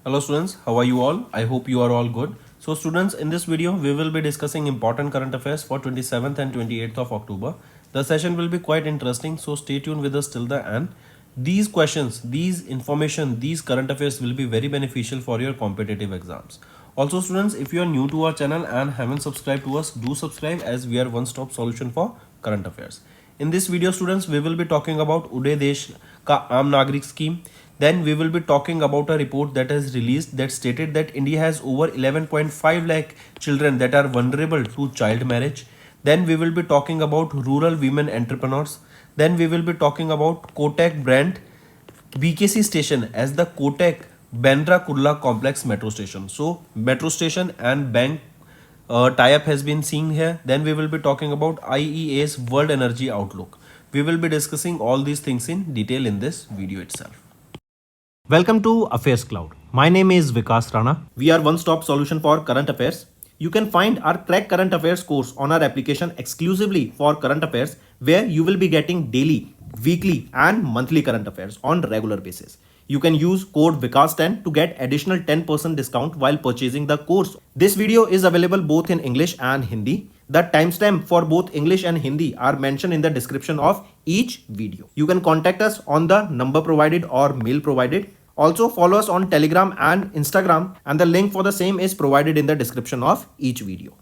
Hello students, how are you all? I hope you are all good. So students, in this video, we will be discussing important current affairs for 27th and 28th of October. The session will be quite interesting, so stay tuned with us till the end. These questions, these information, these current affairs will be very beneficial for your competitive exams. Also students, if you are new to our channel and haven't subscribed to us, do subscribe as we are one-stop solution for current affairs. In this video students, we will be talking about Uday Desh Ka Aam Nagrik scheme. Then we will be talking about a report that is released that stated that India has over 11.5 lakh children that are vulnerable to child marriage. Then we will be talking about rural women entrepreneurs. Then we will be talking about Kotak brand BKC station as the Kotak Bandra Kurla complex metro station. So metro station and bank tie-up has been seen here. Then we will be talking about IEA's World Energy Outlook. We will be discussing all these things in detail in this video itself. Welcome to Affairs Cloud. My name is Vikas Rana. We are one-stop solution for current affairs. You can find our Crack Current Affairs course on our application exclusively for current affairs, where you will be getting daily, weekly and monthly current affairs on regular basis. You can use code VIKAS10 to get additional 10% discount while purchasing the course. This video is available both in English and Hindi. The timestamp for both English and Hindi are mentioned in the description of each video. You can contact us on the number provided or mail provided. Also follow us on Telegram and Instagram, and the link for the same is provided in the description of each video.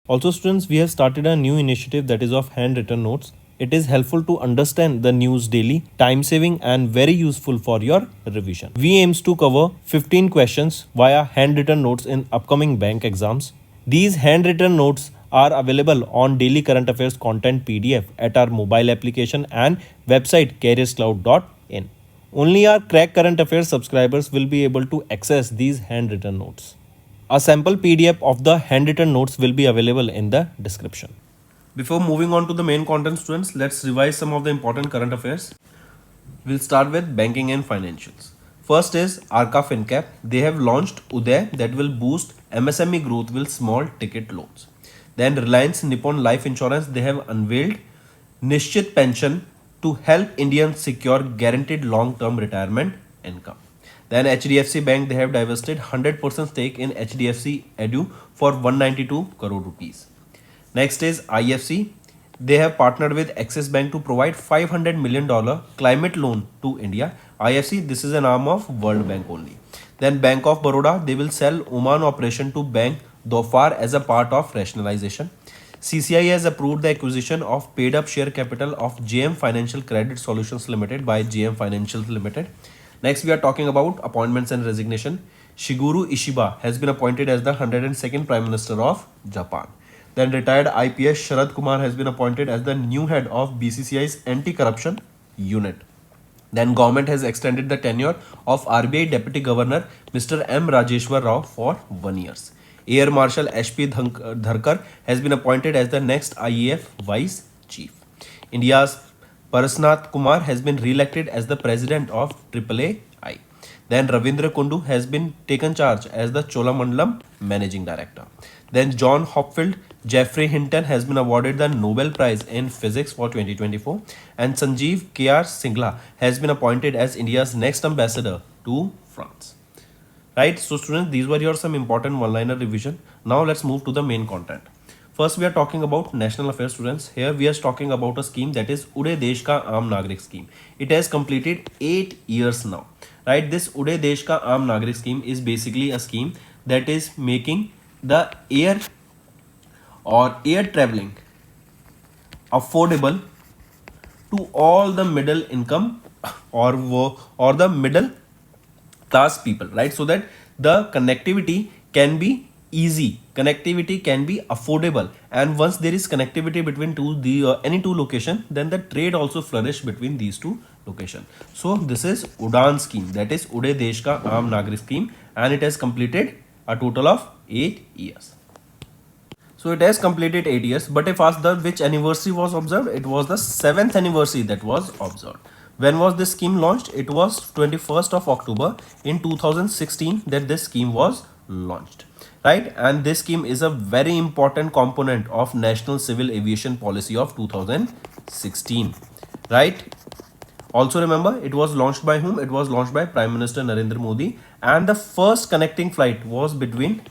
Also students, we have started a new initiative that is of handwritten notes. It is helpful to understand the news daily, time saving and very useful for your revision. We aims to cover 15 questions via handwritten notes in upcoming bank exams. These handwritten notes are available on daily current affairs content PDF at our mobile application and website careerscloud.in. Only our Crack Current Affairs subscribers will be able to access these handwritten notes. A sample PDF of the handwritten notes will be available in the description. Before moving on to the main content students, let's revise some of the important current affairs. We'll start with banking and financials. First is Arca FinCap. They have launched Uday that will boost MSME growth with small ticket loans. Then Reliance Nippon Life Insurance, they have unveiled Nishchit Pension to help Indians secure guaranteed long-term retirement income. Then HDFC Bank, they have divested 100% stake in HDFC Edu for 192 crore rupees. Next is IFC. They have partnered with Axis Bank to provide $500 million climate loan to India. IFC, this is an arm of World Bank only. Then Bank of Baroda, they will sell Oman operation to Bank Dhofar as a part of rationalization. CCI has approved the acquisition of paid-up share capital of JM Financial Credit Solutions Limited by JM Financial Limited. Next, we are talking about appointments and resignation. Shigeru Ishiba has been appointed as the 102nd Prime Minister of Japan. Then retired IPS Sharad Kumar has been appointed as the new head of BCCI's anti-corruption unit. Then government has extended the tenure of RBI Deputy Governor Mr. M. Rajeshwar Rao for 1 year. Air Marshal HP Dharkar has been appointed as the next IAF Vice Chief. India's Parasnath Kumar has been re-elected as the President of AAAI. Then Ravindra Kundu has been taken charge as the Cholamandalam Managing Director. Then John Hopfield Jeffrey Hinton has been awarded the Nobel Prize in Physics for 2024, and Sanjeev K.R. Singla has been appointed as India's next ambassador to France. Right, so students, these were your some important one-liner revision. Now let's move to the main content. First, we are talking about national affairs students. Here we are talking about a scheme that is Uday Desh Ka Aam Nagrik scheme. It has completed 8 years now. Right, this Uday Desh Ka Aam Nagrik scheme is basically a scheme that is making the air traveling affordable to all the middle income or the middle class people, right? So that the connectivity can be easy, connectivity can be affordable, and once there is connectivity between any two location, then the trade also flourish between these two location. So this is Udan scheme, that is Uday Desh Ka Aam Nagrik scheme, and it has completed a total of 8 years. So it has completed 8 years, but if asked which anniversary was observed, it was the 7th anniversary that was observed. When was this scheme launched? It was 21st of October in 2016 that this scheme was launched. right? And this scheme is a very important component of National Civil Aviation Policy of 2016, right? Also remember, it was launched by whom? It was launched by Prime Minister Narendra Modi, and the first connecting flight was between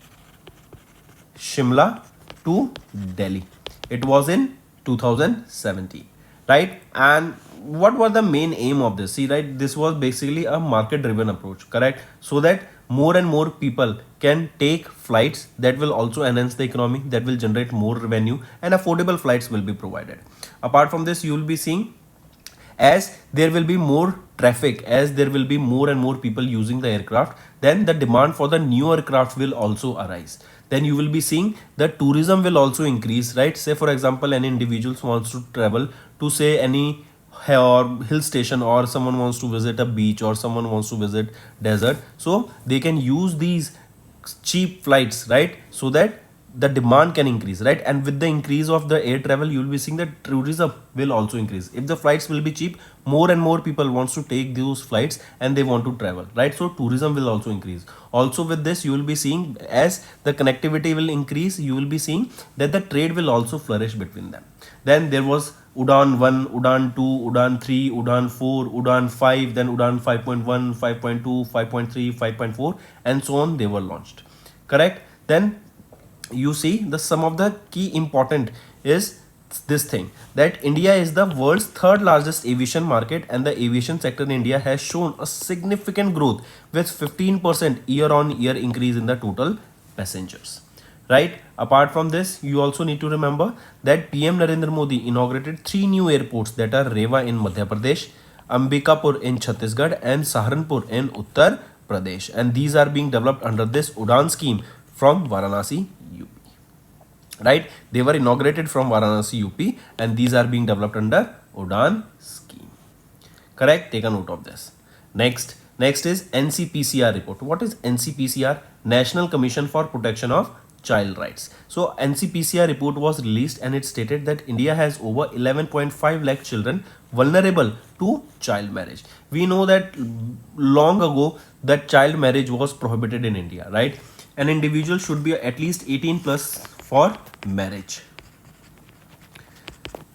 Shimla to Delhi. It was in 2017, right? And what was the main aim of this? See, right, this was basically a market driven approach, correct? So that more and more people can take flights that will also enhance the economy, that will generate more revenue, and affordable flights will be provided. Apart from this, you will be seeing, as there will be more traffic, as there will be more and more people using the aircraft, then the demand for the new aircraft will also arise. Then you will be seeing that tourism will also increase, right? Say for example, any individuals wants to travel to say any or hill station, or someone wants to visit a beach, or someone wants to visit desert, so they can use these cheap flights, right? So that the demand can increase, right? And with the increase of the air travel, you will be seeing that tourism will also increase. If the flights will be cheap, more and more people wants to take those flights and they want to travel, right? So tourism will also increase. Also with this, you will be seeing, as the connectivity will increase, you will be seeing that the trade will also flourish between them. Then there was Udan 1, Udan 2, Udan 3, Udan 4, Udan 5, then Udan 5.1, 5.2, 5.3, 5.4, and so on, they were launched, correct? Then you see the some of the key important is this thing, that India is the world's third largest aviation market, and the aviation sector in India has shown a significant growth with 15% year on year increase in the total passengers, right? Apart from this, you also need to remember that PM Narendra Modi inaugurated 3 new airports, that are Rewa in Madhya Pradesh, Ambikapur in Chhattisgarh, and Saharanpur in Uttar Pradesh, and these are being developed under this Udan scheme from Varanasi, UP, right? They were inaugurated from Varanasi, UP, and these are being developed under Udan scheme, correct? Take a note of this. Next is NCPCR report. What is NCPCR? National Commission for Protection of Child Rights. So NCPCR report was released, and it stated that India has over 11.5 lakh children vulnerable to child marriage. We know that long ago that child marriage was prohibited in India, right? An individual should be at least 18 plus for marriage,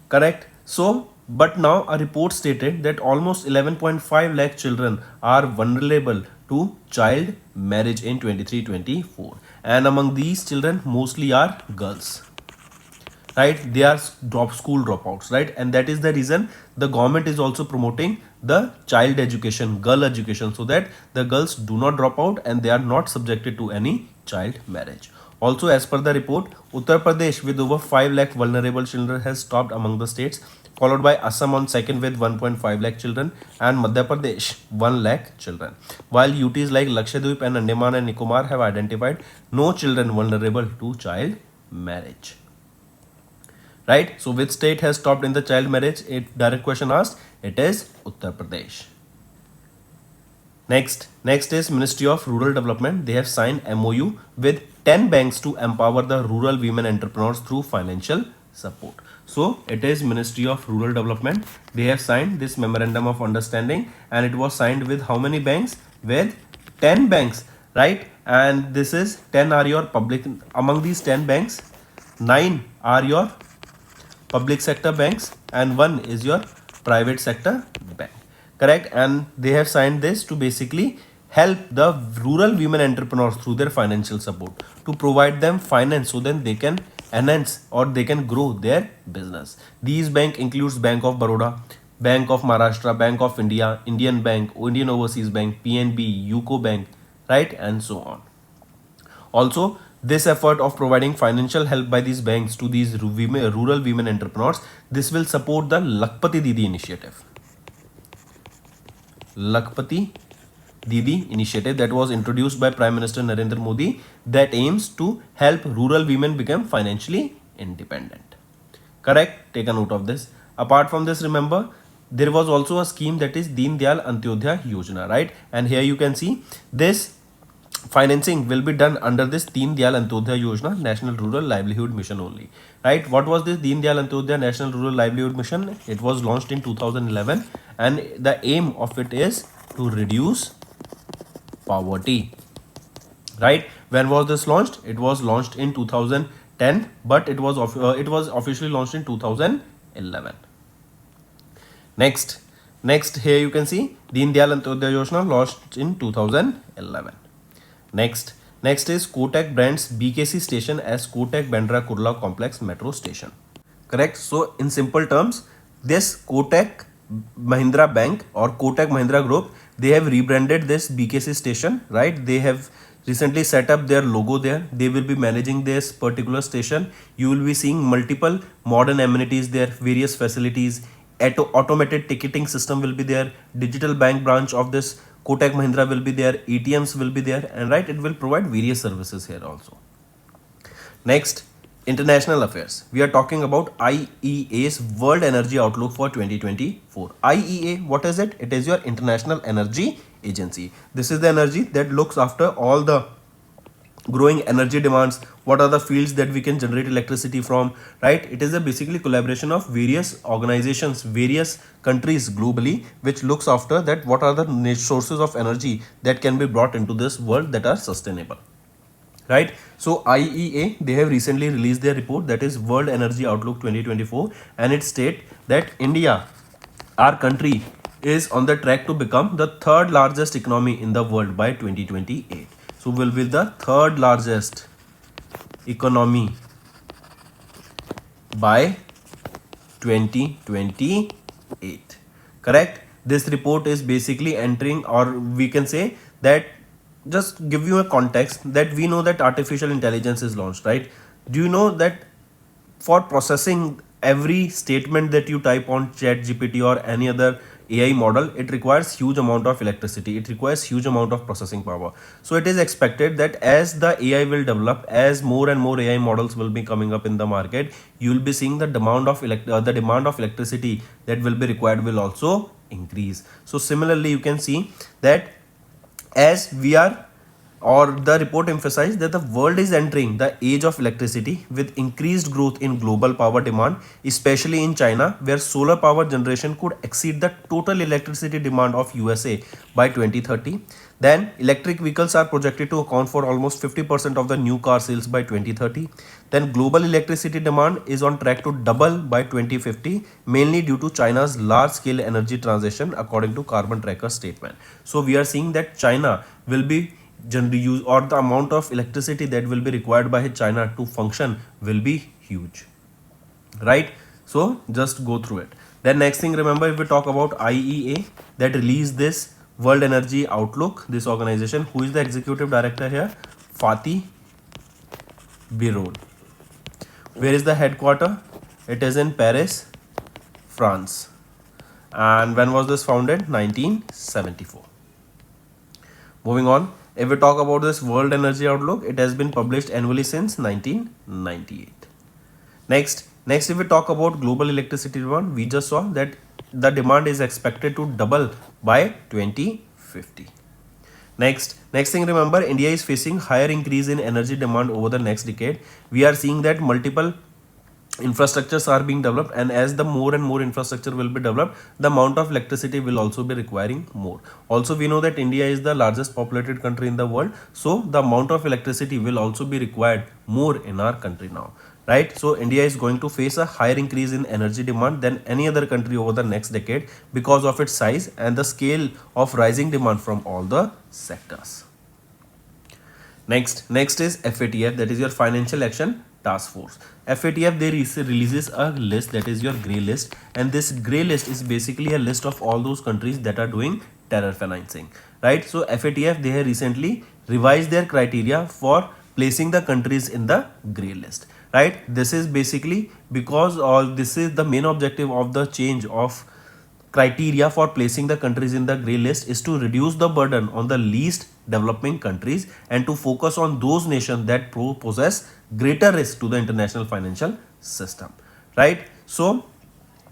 correct? So but now a report stated that almost 11.5 lakh children are vulnerable to child marriage in 23-24, and among these children mostly are girls, right? They are school dropouts, right? And that is the reason the government is also promoting the child education, girl education, so that the girls do not drop out and they are not subjected to any child marriage. Also, as per the report, Uttar Pradesh with over 5 lakh vulnerable children has topped among the states, followed by Assam on second with 1.5 lakh children, and Madhya Pradesh 1 lakh children, while UTs like Lakshadweep and Andaman and Nicobar have identified no children vulnerable to child marriage, right? So which state has topped in the child marriage? It direct question asked. It is Uttar Pradesh. Next is Ministry of Rural Development. They have signed MOU with 10 banks to empower the rural women entrepreneurs through financial support. So it is Ministry of Rural Development. They have signed this memorandum of understanding, and it was signed with how many banks? With 10 banks, right? And this is 10 are your public. Among these 10 banks, 9 are your public sector banks, and 1 is your private sector bank, correct? And they have signed this to basically help the rural women entrepreneurs through their financial support, to provide them finance so that they can enhance or they can grow their business. These bank includes Bank of Baroda, Bank of Maharashtra, Bank of India, Indian Bank, Indian Overseas Bank, PNB, UCO Bank, right? And so on. Also, this effort of providing financial help by these banks to these rural women entrepreneurs, this will support the Lakpati Didi initiative. Lakpati Didi initiative that was introduced by Prime Minister Narendra Modi, that aims to help rural women become financially independent, correct? Take a note of this. Apart from this, remember there was also a scheme, that is Deen Dayal Antyodaya Yojana, right? And here you can see this financing will be done under this Deen Dayal Antyodaya Yojana National Rural Livelihood Mission only, right? What was this Deen Dayal Antyodaya National Rural Livelihood Mission? It was launched in 2011, and the aim of it is to reduce poverty, right? When was this launched? It was launched in 2010, but it was officially launched in 2011. Next here you can see Deen Dayal Antyodaya Yojana launched in 2011. Next is Kotak brands BKC station as Kotak Bandra Kurla Complex Metro Station. Correct. So in simple terms, this Kotak Mahindra Bank or Kotak Mahindra Group, they have rebranded this BKC station, right? They have recently set up their logo there. They will be managing this particular station. You will be seeing multiple modern amenities there, various facilities, automated ticketing system will be there, digital bank branch of this Kotak Mahindra will be there, ATMs will be there, and right, it will provide various services here also. Next, international affairs. We are talking about IEA's World Energy Outlook for 2024. IEA, what is it? It is your International Energy Agency. This is the energy that looks after all the growing energy demands. What are the fields that we can generate electricity from, right? It is a basically collaboration of various organizations, various countries globally, which looks after that what are the sources of energy that can be brought into this world that are sustainable, right? So IEA, they have recently released their report, that is World Energy Outlook 2024, and it states that India, our country, is on the track to become the third largest economy in the world by 2028. So will be the third largest economy by 2028. Correct? This report is basically entering, or we can say that, just give you a context, that we know that artificial intelligence is launched, right? Do you know that for processing every statement that you type on ChatGPT or any other AI model, it requires huge amount of electricity, it requires huge amount of processing power. So it is expected that as the AI will develop, as more and more AI models will be coming up in the market, you will be seeing the demand of electricity that will be required will also increase. So similarly, you can see that as we are, or the report emphasized that the world is entering the age of electricity with increased growth in global power demand, especially in China, where solar power generation could exceed the total electricity demand of USA by 2030. Then electric vehicles are projected to account for almost 50% of the new car sales by 2030. Then global electricity demand is on track to double by 2050, mainly due to China's large-scale energy transition, according to Carbon Tracker statement. So we are seeing that China will be generally use, or the amount of electricity that will be required by China to function will be huge, right? So just go through it. Then next thing, remember, if we talk about IEA that released this World Energy Outlook, this organization, who is the executive director here? Fatih Birol. Where is the headquarter? It is in Paris, France. And when was this founded? 1974. Moving on, if we talk about this World Energy Outlook, it has been published annually since 1998. Next, if we talk about global electricity demand, we just saw that the demand is expected to double by 2050. Next thing, remember, India is facing higher increase in energy demand over the next decade. We are seeing that multiple infrastructures are being developed, and as the more and more infrastructure will be developed, the amount of electricity will also be requiring more. Also, we know that India is the largest populated country in the world, so the amount of electricity will also be required more in our country now, right? So India is going to face a higher increase in energy demand than any other country over the next decade because of its size and the scale of rising demand from all the sectors. Next is FATF, that is your Financial Action Task Force. FATF, they releases a list, that is your grey list, and this grey list is basically a list of all those countries that are doing terror financing, right? So FATF, they have recently revised their criteria for placing the countries in the grey list, right? This is basically because this is the main objective of the change of criteria for placing the countries in the grey list is to reduce the burden on the least developing countries and to focus on those nations that possess greater risk to the international financial system, right? So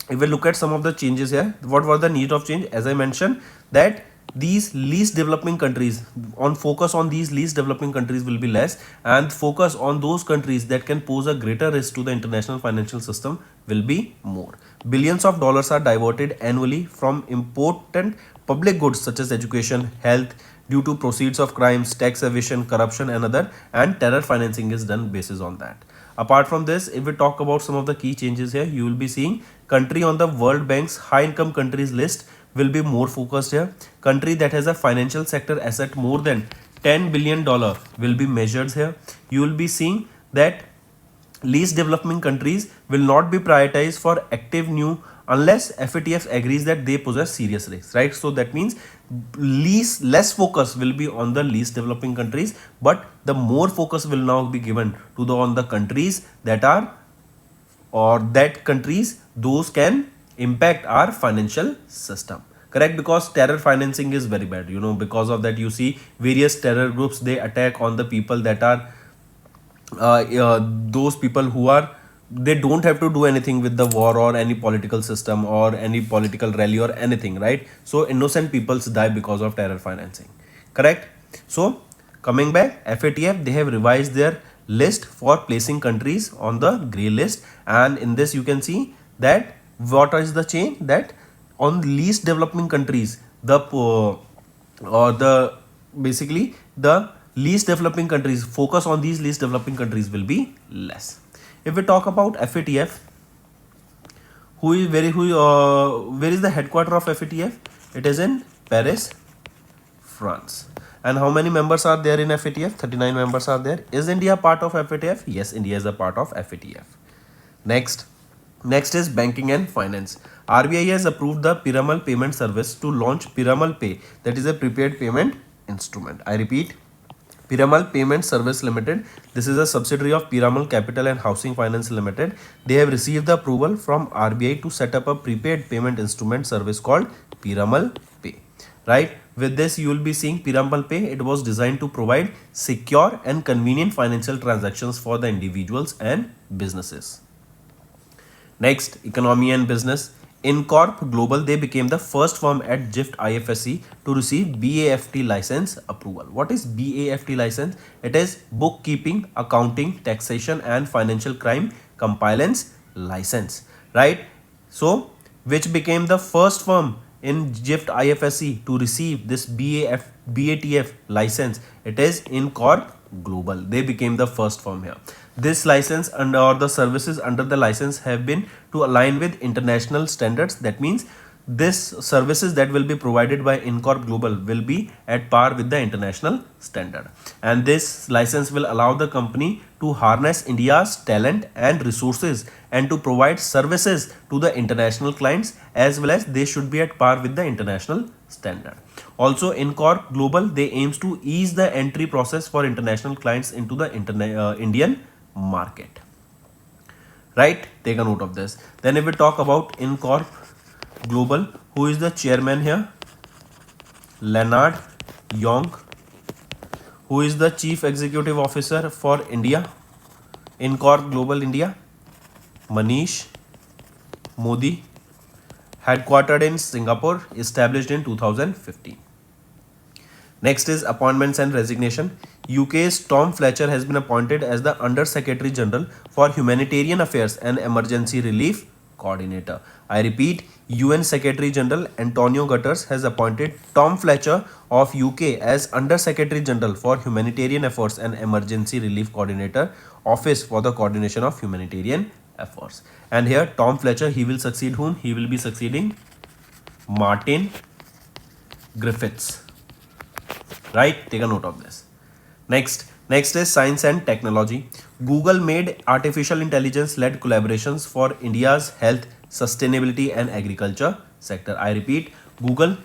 if we look at some of the changes here, what were the need of change? As I mentioned, that these least developing countries, on focus on these least developing countries will be less, and focus on those countries that can pose a greater risk to the international financial system will be more. Billions of dollars are diverted annually from important public goods such as education, health, due to proceeds of crimes, tax evasion, corruption and other, and terror financing is done basis on that. Apart from this, if we talk about some of the key changes here, you will be seeing country on the World Bank's high income countries list will be more focused here. Country that has a financial sector asset more than $10 billion will be measured here. You will be seeing that least developing countries will not be prioritized for active new unless FATF agrees that they possess serious risks, right? So that means less focus will be on the least developing countries, but the more focus will now be given to the on the countries that are, or that countries those can impact our financial system, correct? Because terror financing is very bad, you know, because of that you see various terror groups, they attack on the people that are those people who are, they don't have to do anything with the war or any political system or any political rally or anything, right? So innocent peoples die because of terror financing, correct? So coming back, FATF, they have revised their list for placing countries on the grey list, and in this you can see that what is the change, that on least developing countries, the or the basically the least developing countries, focus on these least developing countries will be less. If we talk about FATF, where is the headquarter of FATF? It is in Paris, France. And how many members are there in FATF? 39 members are there. Is India part of FATF? Yes, India is a part of FATF. Next is banking and finance. RBI has approved the Piramal Payment Service to launch Piramal Pay, that is a prepaid payment instrument. I repeat, Piramal Payment Service Limited. This is a subsidiary of Piramal Capital and Housing Finance Limited. They have received the approval from RBI to set up a prepaid payment instrument service called Piramal Pay. Right? With this, you will be seeing Piramal Pay. It was designed to provide secure and convenient financial transactions for the individuals and businesses. Next, economy and business. Incorp Global, they became the first firm at GIFT IFSC to receive BAFT license approval. What is BAFT license? It is Bookkeeping, Accounting, Taxation and Financial Crime Compliance License, right? So, which became the first firm in GIFT IFSC to receive this BATF license? It is Incorp Global. They became the first firm here. This license and or the services under the license have been to align with international standards. That means this services that will be provided by Incorp Global will be at par with the international standard. And this license will allow the company to harness India's talent and resources and to provide services to the international clients, as well as they should be at par with the international standard. Also, Incorp Global, they aims to ease the entry process for international clients into the Indian market. Right? Take a note of this. Then if we talk about Incorp Global, who is the chairman here? Leonard Yong. Who is the chief executive officer for India? Incorp Global India? Manish Modi. Headquartered in Singapore, established in 2015. Next is appointments and resignation. UK's Tom Fletcher has been appointed as the Under Secretary General for Humanitarian Affairs and Emergency Relief Coordinator. I repeat, UN Secretary General Antonio Guterres has appointed Tom Fletcher of UK as Under Secretary General for Humanitarian Efforts and Emergency Relief Coordinator, Office for the Coordination of Humanitarian Efforts. And here Tom Fletcher, he will succeed whom? He will be succeeding Martin Griffiths. Right? Take a note of this. Next is science and technology. Google made artificial intelligence led collaborations for India's health, sustainability and agriculture sector. I repeat, Google,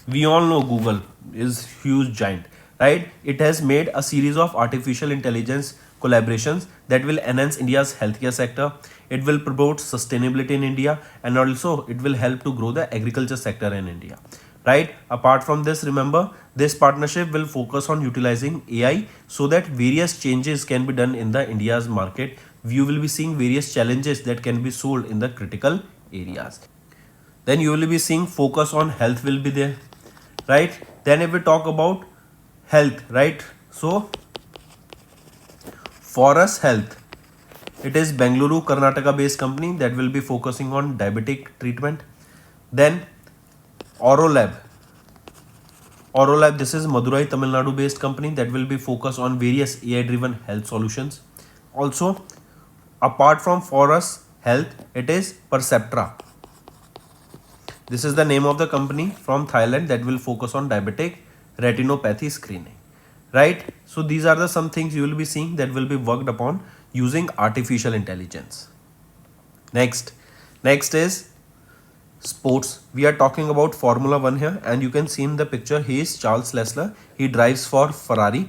we all know Google is huge giant, right? It has made a series of artificial intelligence collaborations that will enhance India's healthcare sector. It will promote sustainability in India, and also it will help to grow the agriculture sector in India. Right? Apart from this, remember, this partnership will focus on utilizing AI so that various changes can be done in the India's market. You will be seeing various challenges that can be solved in the critical areas. Then you will be seeing focus on health will be there, right? Then if we talk about health, right? So Forus Health, it is Bengaluru, Karnataka based company that will be focusing on diabetic treatment. Then Orolab. Orolab, this is Madurai, Tamil Nadu based company that will be focused on various AI driven health solutions. Also, apart from Forus Health, it is Perceptra. This is the name of the company from Thailand that will focus on diabetic retinopathy screening. Right? So these are the some things you will be seeing that will be worked upon using artificial intelligence. Next is sports. We are talking about Formula 1 here, and you can see in the picture he is Charles Leclerc. He drives for Ferrari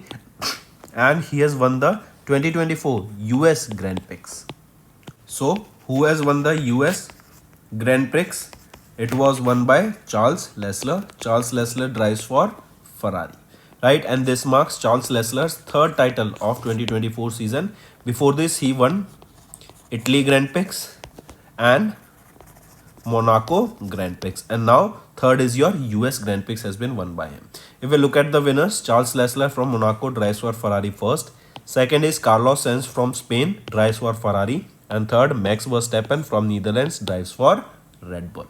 and he has won the 2024 US Grand Prix. So who has won the US Grand Prix? It was won by Charles Leclerc. Charles Leclerc drives for Ferrari, right? And this marks Charles Leclerc's third title of 2024 season. Before this, he won Italy Grand Prix and Monaco Grand Prix, and now third is your US Grand Prix has been won by him. If we look at the winners, Charles Leclerc from Monaco drives for Ferrari first. Second is Carlos Sainz from Spain, drives for Ferrari, and third Max Verstappen from Netherlands drives for Red Bull.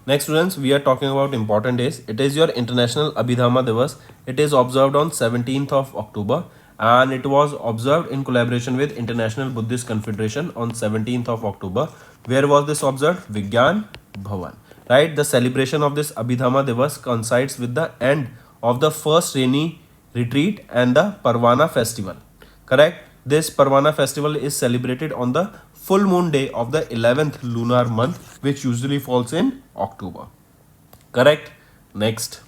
Next, students, we are talking about important days. It is your International Abhidharma Divas. It is observed on 17th of October, and it was observed in collaboration with International Buddhist Confederation on 17th of October. Where was this observed? Vigyan Bhavan. Right? The celebration of this Abhidharma Divas coincides with the end of the first rainy retreat and the Parwana festival. Correct? This Parwana festival is celebrated on the full moon day of the 11th lunar month, which usually falls in October. Correct? Next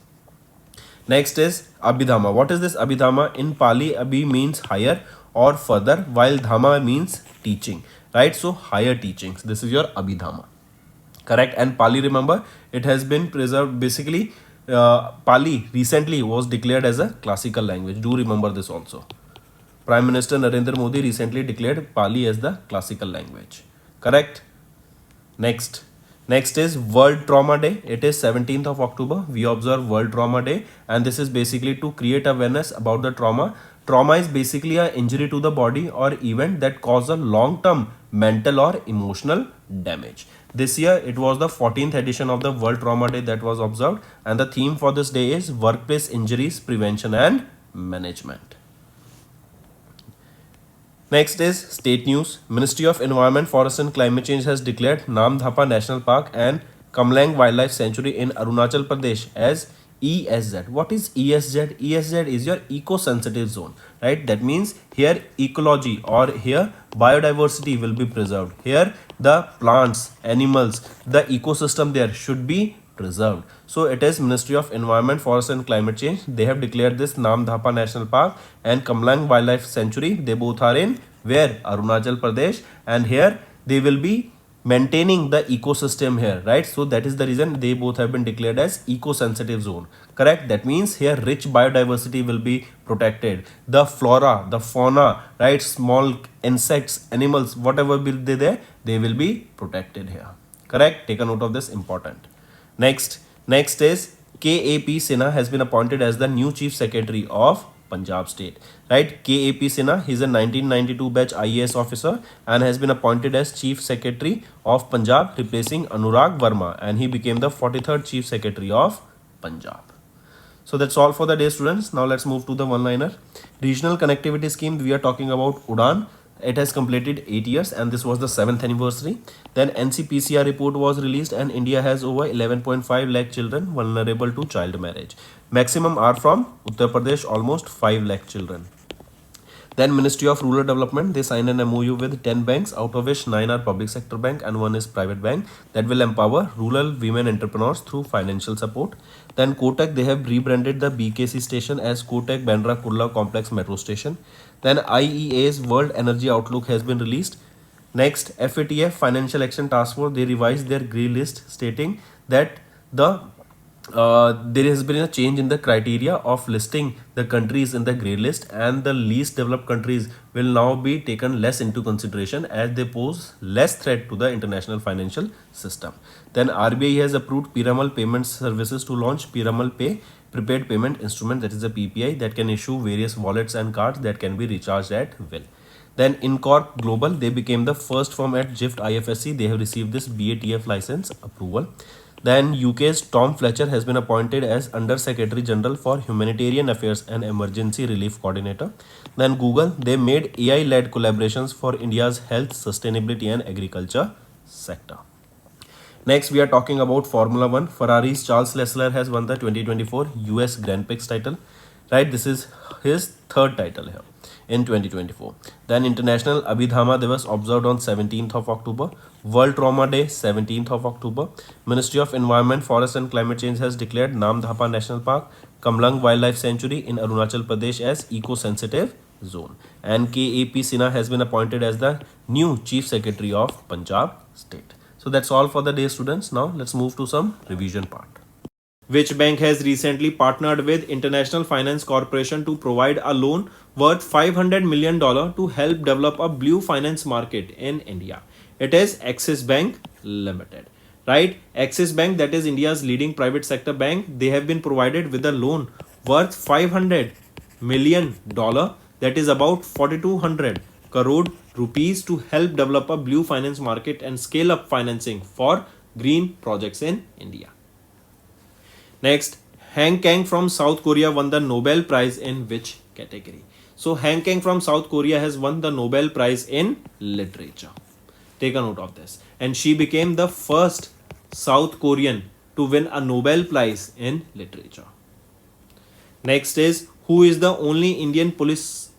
is Abhidhamma. What is this Abhidhamma? In Pali, Abhi means higher or further, while Dhamma means teaching. Right? So higher teachings. This is your Abhidhamma. Correct? And Pali, remember, it has been preserved. Basically, Pali recently was declared as a classical language. Do remember this also. Prime Minister Narendra Modi recently declared Pali as the classical language. Correct? Next is World Trauma Day. It is 17th of October. We observe World Trauma Day, and this is basically to create awareness about the trauma. Trauma is basically an injury to the body or event that causes a long-term mental or emotional damage. This year, it was the 14th edition of the World Trauma Day that was observed, and the theme for this day is Workplace Injuries Prevention and Management. Next is state news. Ministry of Environment, Forest and Climate Change has declared Namdhapa National Park and Kamlang Wildlife Sanctuary in Arunachal Pradesh as ESZ. What is ESZ? ESZ is your eco-sensitive zone, right? That means here ecology or here biodiversity will be preserved. Here the plants, animals, the ecosystem there should be preserved. So it is Ministry of Environment, Forest and Climate Change. They have declared this Namdhapa National Park and Kamlang Wildlife Sanctuary. They both are in where? Arunachal Pradesh, and here they will be maintaining the ecosystem here, right? So that is the reason they both have been declared as eco-sensitive zone. Correct? That means here rich biodiversity will be protected. The flora, the fauna, right? Small insects, animals, whatever will be there, they will be protected here. Correct? Take a note of this, important. Next is KAP Sinha has been appointed as the new Chief Secretary of Punjab State. Right? KAP Sinha, he is a 1992 batch IAS officer and has been appointed as Chief Secretary of Punjab, replacing Anurag Verma, and he became the 43rd Chief Secretary of Punjab. So that's all for the day, students. Now let's move to the one-liner. Regional connectivity scheme, we are talking about UDAN. It has completed 8 years and this was the 7th anniversary. Then NCPCR report was released and India has over 11.5 lakh children vulnerable to child marriage. Maximum are from Uttar Pradesh, almost 5 lakh children. Then Ministry of Rural Development, they signed an MOU with 10 banks, out of which 9 are public sector bank and 1 is private bank, that will empower rural women entrepreneurs through financial support. Then Kotak, they have rebranded the BKC station as Kotak Bandra Kurla Complex Metro Station. Then IEA's World Energy Outlook has been released. Next, FATF Financial Action Task Force, they revised their grey list stating that there has been a change in the criteria of listing the countries in the grey list, and the least developed countries will now be taken less into consideration as they pose less threat to the international financial system. Then RBI has approved Piramal Payment Services to launch Piramal Pay prepaid payment instrument, that is a PPI, that can issue various wallets and cards that can be recharged at will. Then Incorp Global, they became the first firm at GIFT IFSC. They have received this BATF license approval. Then UK's Tom Fletcher has been appointed as Under Secretary General for Humanitarian Affairs and Emergency Relief Coordinator. Then Google, they made AI-led collaborations for India's health, sustainability and agriculture sector. Next, we are talking about Formula One. Ferrari's Charles Leclerc has won the 2024 US Grand Prix title. Right, this is his third title here in 2024. Then International Abhidhamma Divas observed on 17th of October. World Trauma Day 17th of October. Ministry of Environment, Forest and Climate Change has declared Namdhapa National Park, Kamlang Wildlife Sanctuary in Arunachal Pradesh as eco-sensitive zone. And KAP Sinha has been appointed as the new Chief Secretary of Punjab State. So that's all for the day, students. Now let's move to some revision part. Which bank has recently partnered with International Finance Corporation to provide a loan worth $500 million to help develop a blue finance market in India? It is Axis Bank Limited. Right? Axis Bank, that is India's leading private sector bank, they have been provided with a loan worth $500 million, that is about 4,200 crore rupees, to help develop a blue finance market and scale up financing for green projects in India. Next, Han Kang from South Korea won the Nobel Prize in which category? So Han Kang from South Korea has won the Nobel Prize in literature. Take a note of this. And she became the first South Korean to win a Nobel Prize in literature. Next is, who is the only Indian Police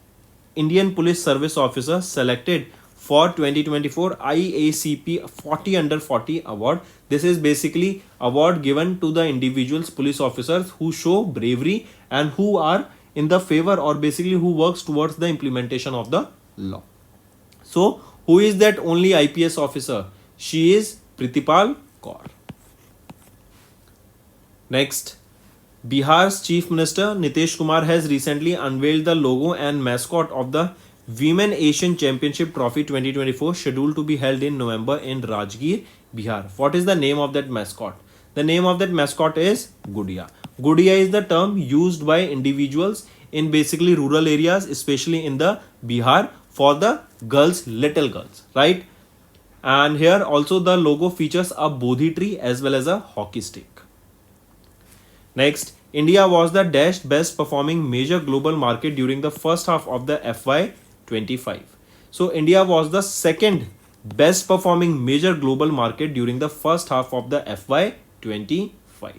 Service officer selected for 2024 IACP 40 under 40 award? This is basically award given to the individuals, police officers who show bravery and who are in the favor, or basically who works towards the implementation of the law. So who is that only IPS officer? She is Pritipal Kaur. Next, Bihar's Chief Minister Nitish Kumar has recently unveiled the logo and mascot of the Women Asian Championship Trophy 2024, scheduled to be held in November in Rajgir, Bihar. What is the name of that mascot? The name of that mascot is Gudiya. Gudiya is the term used by individuals in basically rural areas, especially in the Bihar, for the girls, little girls, right? And here also the logo features a Bodhi tree as well as a hockey stick. Next, India was the best performing major global market during the first half of the FY25. So India was the second best performing major global market during the first half of the FY25.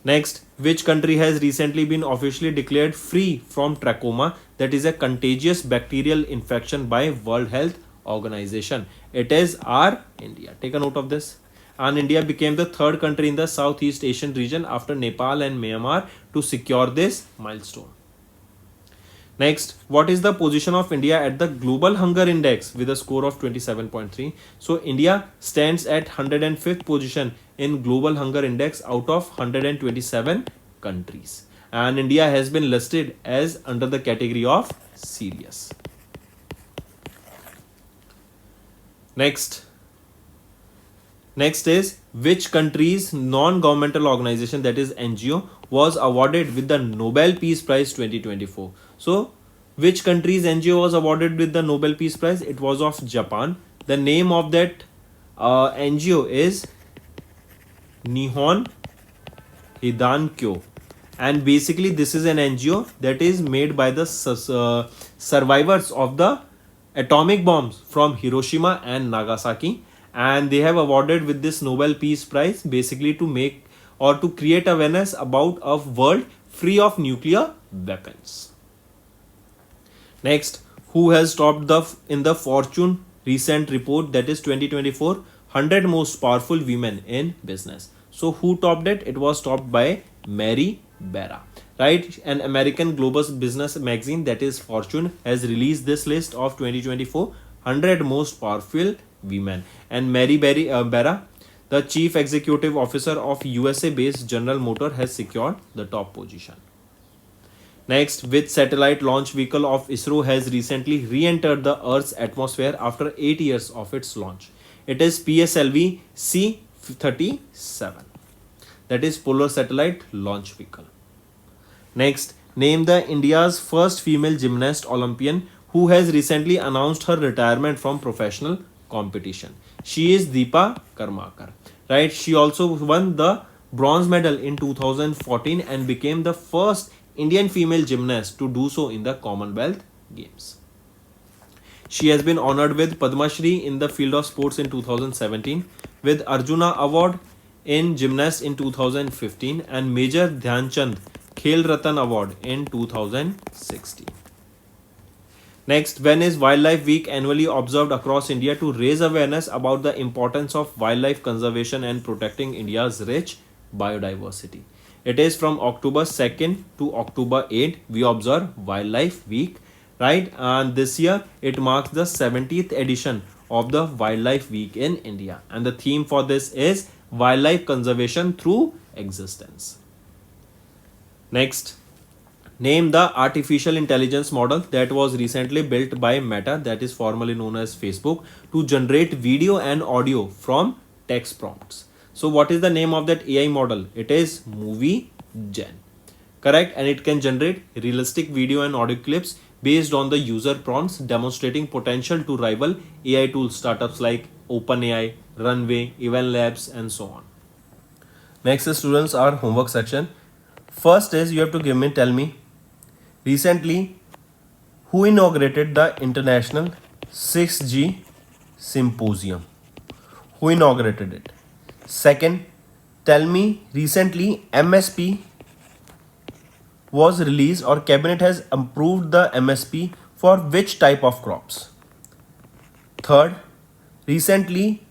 Next, which country has recently been officially declared free from trachoma, that is a contagious bacterial infection, by World Health Organization? It is our India. Take a note of this. And India became the third country in the Southeast Asian region after Nepal and Myanmar to secure this milestone. Next, what is the position of India at the Global Hunger Index with a score of 27.3? So India stands at 105th position in Global Hunger Index out of 127 countries. And India has been listed as under the category of serious. Next is, which country's non-governmental organization, that is NGO, was awarded with the Nobel Peace Prize 2024? So, which country's NGO was awarded with the Nobel Peace Prize? It was of Japan. The name of that NGO is Nihon Hidankyo. And basically this is an NGO that is made by the survivors of the atomic bombs from Hiroshima and Nagasaki. And they have awarded with this Nobel Peace Prize basically to make or to create awareness about a world free of nuclear weapons. Next, who has topped in the Fortune recent report, that is 2024 100 most powerful women in business? So who topped it? It was topped by Mary Barra, right? An American global business magazine, that is Fortune, has released this list of 2024 100 most powerful women, and Mary Barra, the chief executive officer of USA-based General Motor, has secured the top position. Next, which satellite launch vehicle of ISRO has recently re-entered the Earth's atmosphere after 8 years of its launch? It is PSLV C-37, that is Polar Satellite Launch Vehicle. Next, name the India's first female gymnast Olympian who has recently announced her retirement from professional competition. She is Deepa Karmakar, right? She also won the bronze medal in 2014 and became the first Indian female gymnast to do so in the Commonwealth Games. She has been honored with Padma Shri in the field of sports in 2017, with Arjuna Award in gymnast in 2015 and Major Dhyan Chand Khel Ratan Award in 2016. Next, when is Wildlife Week annually observed across India to raise awareness about the importance of wildlife conservation and protecting India's rich biodiversity? It is from October 2nd to October 8th we observe Wildlife Week, right? And this year it marks the 70th edition of the Wildlife Week in India. And the theme for this is wildlife conservation through existence. Next, name the artificial intelligence model that was recently built by Meta, that is formerly known as Facebook, to generate video and audio from text prompts. So what is the name of that AI model? It is Movie Gen. Correct? And it can generate realistic video and audio clips based on the user prompts, demonstrating potential to rival AI tool startups like OpenAI, Runway, Even Labs, and so on. Next is students, our homework section. First is you have to tell me recently who inaugurated the International 6G Symposium? Who inaugurated it? Second, tell me recently MSP was released or cabinet has approved the MSP for which type of crops? Third, recently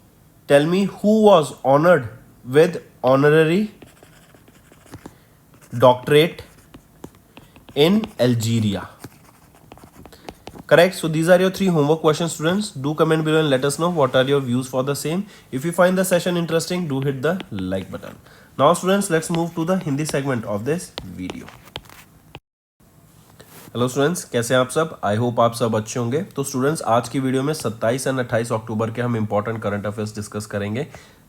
tell me who was honored with honorary doctorate in Algeria. Correct? So these are your 3 homework questions, students. Do comment below and let us know what are your views for the same. If you find the session interesting, do hit the like button. Now students, let's move to the Hindi segment of this video. Hello students, कैसे हैं आप सब? I hope आप सब अच्छे होंगे। तो students, आज की वीडियो में 27 एंड 28 अक्टूबर के हम इंपॉर्टेंट करंट अफेयर्स डिस्कस करेंगे।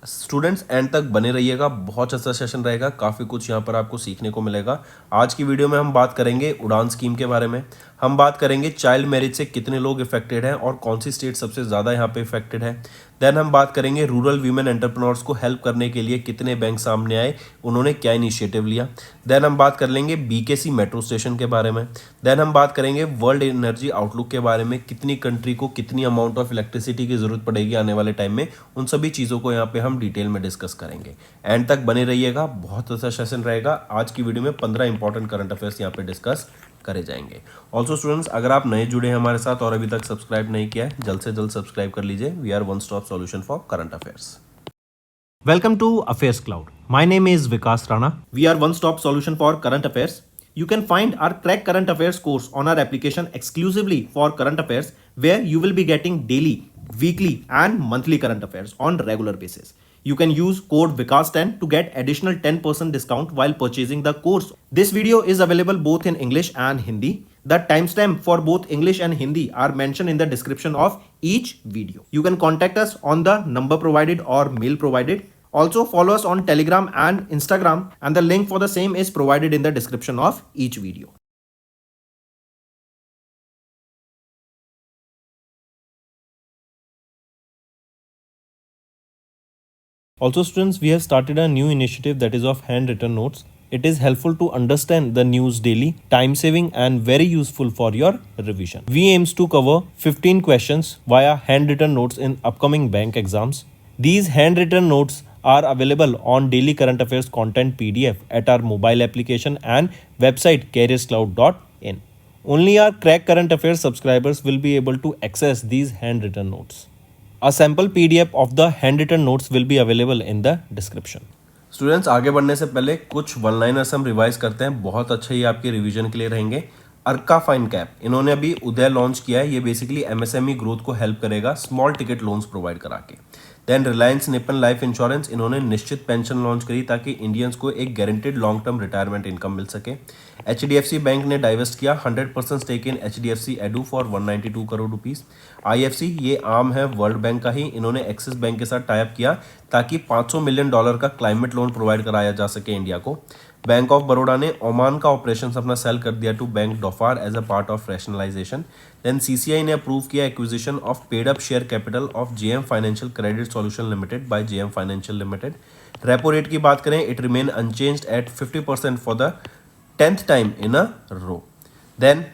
स्टूडेंट्स एंड तक बने रहिएगा, बहुत अच्छा सेशन रहेगा, काफ़ी कुछ यहाँ पर आपको सीखने को मिलेगा। आज की वीडियो में हम बात करेंगे उड़ान स्कीम के बारे में, हम बात करेंगे चाइल्ड मैरिज से कितने लोग इफेक्टेड हैं और कौन सी स्टेट सबसे ज़्यादा यहाँ पे इफेक्टेड है। देन हम बात करेंगे रूरल वीमेन एंटरप्रेन्योर्स को हेल्प करने के लिए कितने बैंक सामने आए, उन्होंने क्या इनिशिएटिव लिया। देन हम बात कर लेंगे बीकेसी मेट्रो स्टेशन के बारे में। देन हम बात करेंगे वर्ल्ड एनर्जी आउटलुक के बारे में, कितनी कंट्री को कितनी अमाउंट ऑफ इलेक्ट्रिसिटी की जरूरत पड़ेगी आने वाले टाइम में, उन सभी चीज़ों को यहाँ पे हम डिटेल में डिस्कस करेंगे। एंड तक बने रहिएगा, बहुत अच्छा सेशन रहेगा। आज की वीडियो में 15 इंपॉर्टेंट करंट अफेयर्स यहाँ पे डिस्कस करे जाएंगे। ऑल्सो स्टूडेंट्स, अगर आप नए जुड़े हैं हमारे साथ और अभी तक सब्सक्राइब नहीं किया है, जल्द से जल्द सब्सक्राइब कर लीजिए। We are one stop solution for current affairs. Welcome to Affairs Cloud. My name is Vikas Rana. We are one-stop solution for current affairs. You can find our Crack Current Affairs course on our application exclusively for current affairs, where you will be getting daily, weekly and monthly current affairs on regular basis. You can use code VIKAS10 to get additional 10% discount while purchasing the course. This video is available both in English and Hindi. The timestamp for both English and Hindi are mentioned in the description of each video. You can contact us on the number provided or mail provided. Also follow us on Telegram and Instagram, and the link for the same is provided in the description of each video. Also students, we have started a new initiative that is of handwritten notes. It is helpful to understand the news daily, time saving and very useful for your revision. We aims to cover 15 questions via handwritten notes in upcoming bank exams. These handwritten notes are available on daily current affairs content PDF at our mobile application and website careerscloud.in. Only our Crack Current Affairs subscribers will be able to access these handwritten notes. A sample PDF of the handwritten notes will be available in the description. Students, आगे बढ़ने से पहले कुछ one liners हम revise करते हैं, बहुत अच्छे ये आपके रिवीजन के लिए रहेंगे। अर्का फाइन कैप इन्होंने अभी उदय लॉन्च किया है, ये बेसिकली एमएसएमई ग्रोथ को हेल्प करेगा स्मॉल टिकट लोन्स प्रोवाइड करा के। Then Reliance Nippon life insurance, इन्होंने निश्चित पेंशन लॉन्च करी ताकि इंडियंस को एक guaranteed long term retirement income मिल सके। एचडीएफसी बैंक ने डाइवेस्ट किया 100% stake in HDFC edu for 192 crore rupees. IFC, ये आम है वर्ल्ड बैंक का ही, इन्होंने एक्सिस बैंक के साथ टाइप किया ताकि $500 मिलियन का क्लाइमेट लोन प्रोवाइड कराया जा सके इंडिया को। बैंक ऑफ बड़ौदा ने ओमान का ऑपरेशन अपना सेल कर दिया to bank Dhofar as a part of rationalisation. Then CCI ने अप्रूव किया acquisition of paid up share capital of JM financial credit solution limited by JM financial limited. Repo rate की बात करें, it remain unchanged at 50% for the 10th time in a row. Then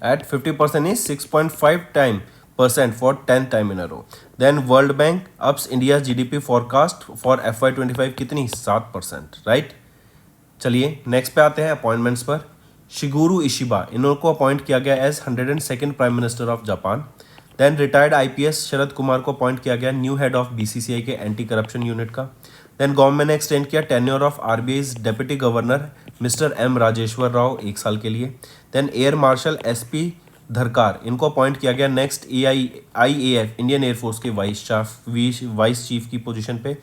at 50% is 6.5 time percent for 10th time in a row. Then World Bank ups India's GDP forecast for FY25 कितनी 7%, right. चलिए next पे आते हैं appointments पर। शिगुरु Ishiba, इनको appoint किया गया as 102nd prime minister of Japan. Then retired IPS Sharad Kumar को अपॉइंट किया गया न्यू हेड ऑफ बीसीसीआई के एंटी करप्शन यूनिट का। देन गवर्नमेंट ने एक्सटेंड किया tenure of RBI deputy governor mister M Rajeshwar Rao 1 साल के लिए। Then air marshal SP Dharkar, इनको अपॉइंट किया गया नेक्स्ट आईएएफ इंडियन एयरफोर्स के वाइस चीफ की पोजीशन पे।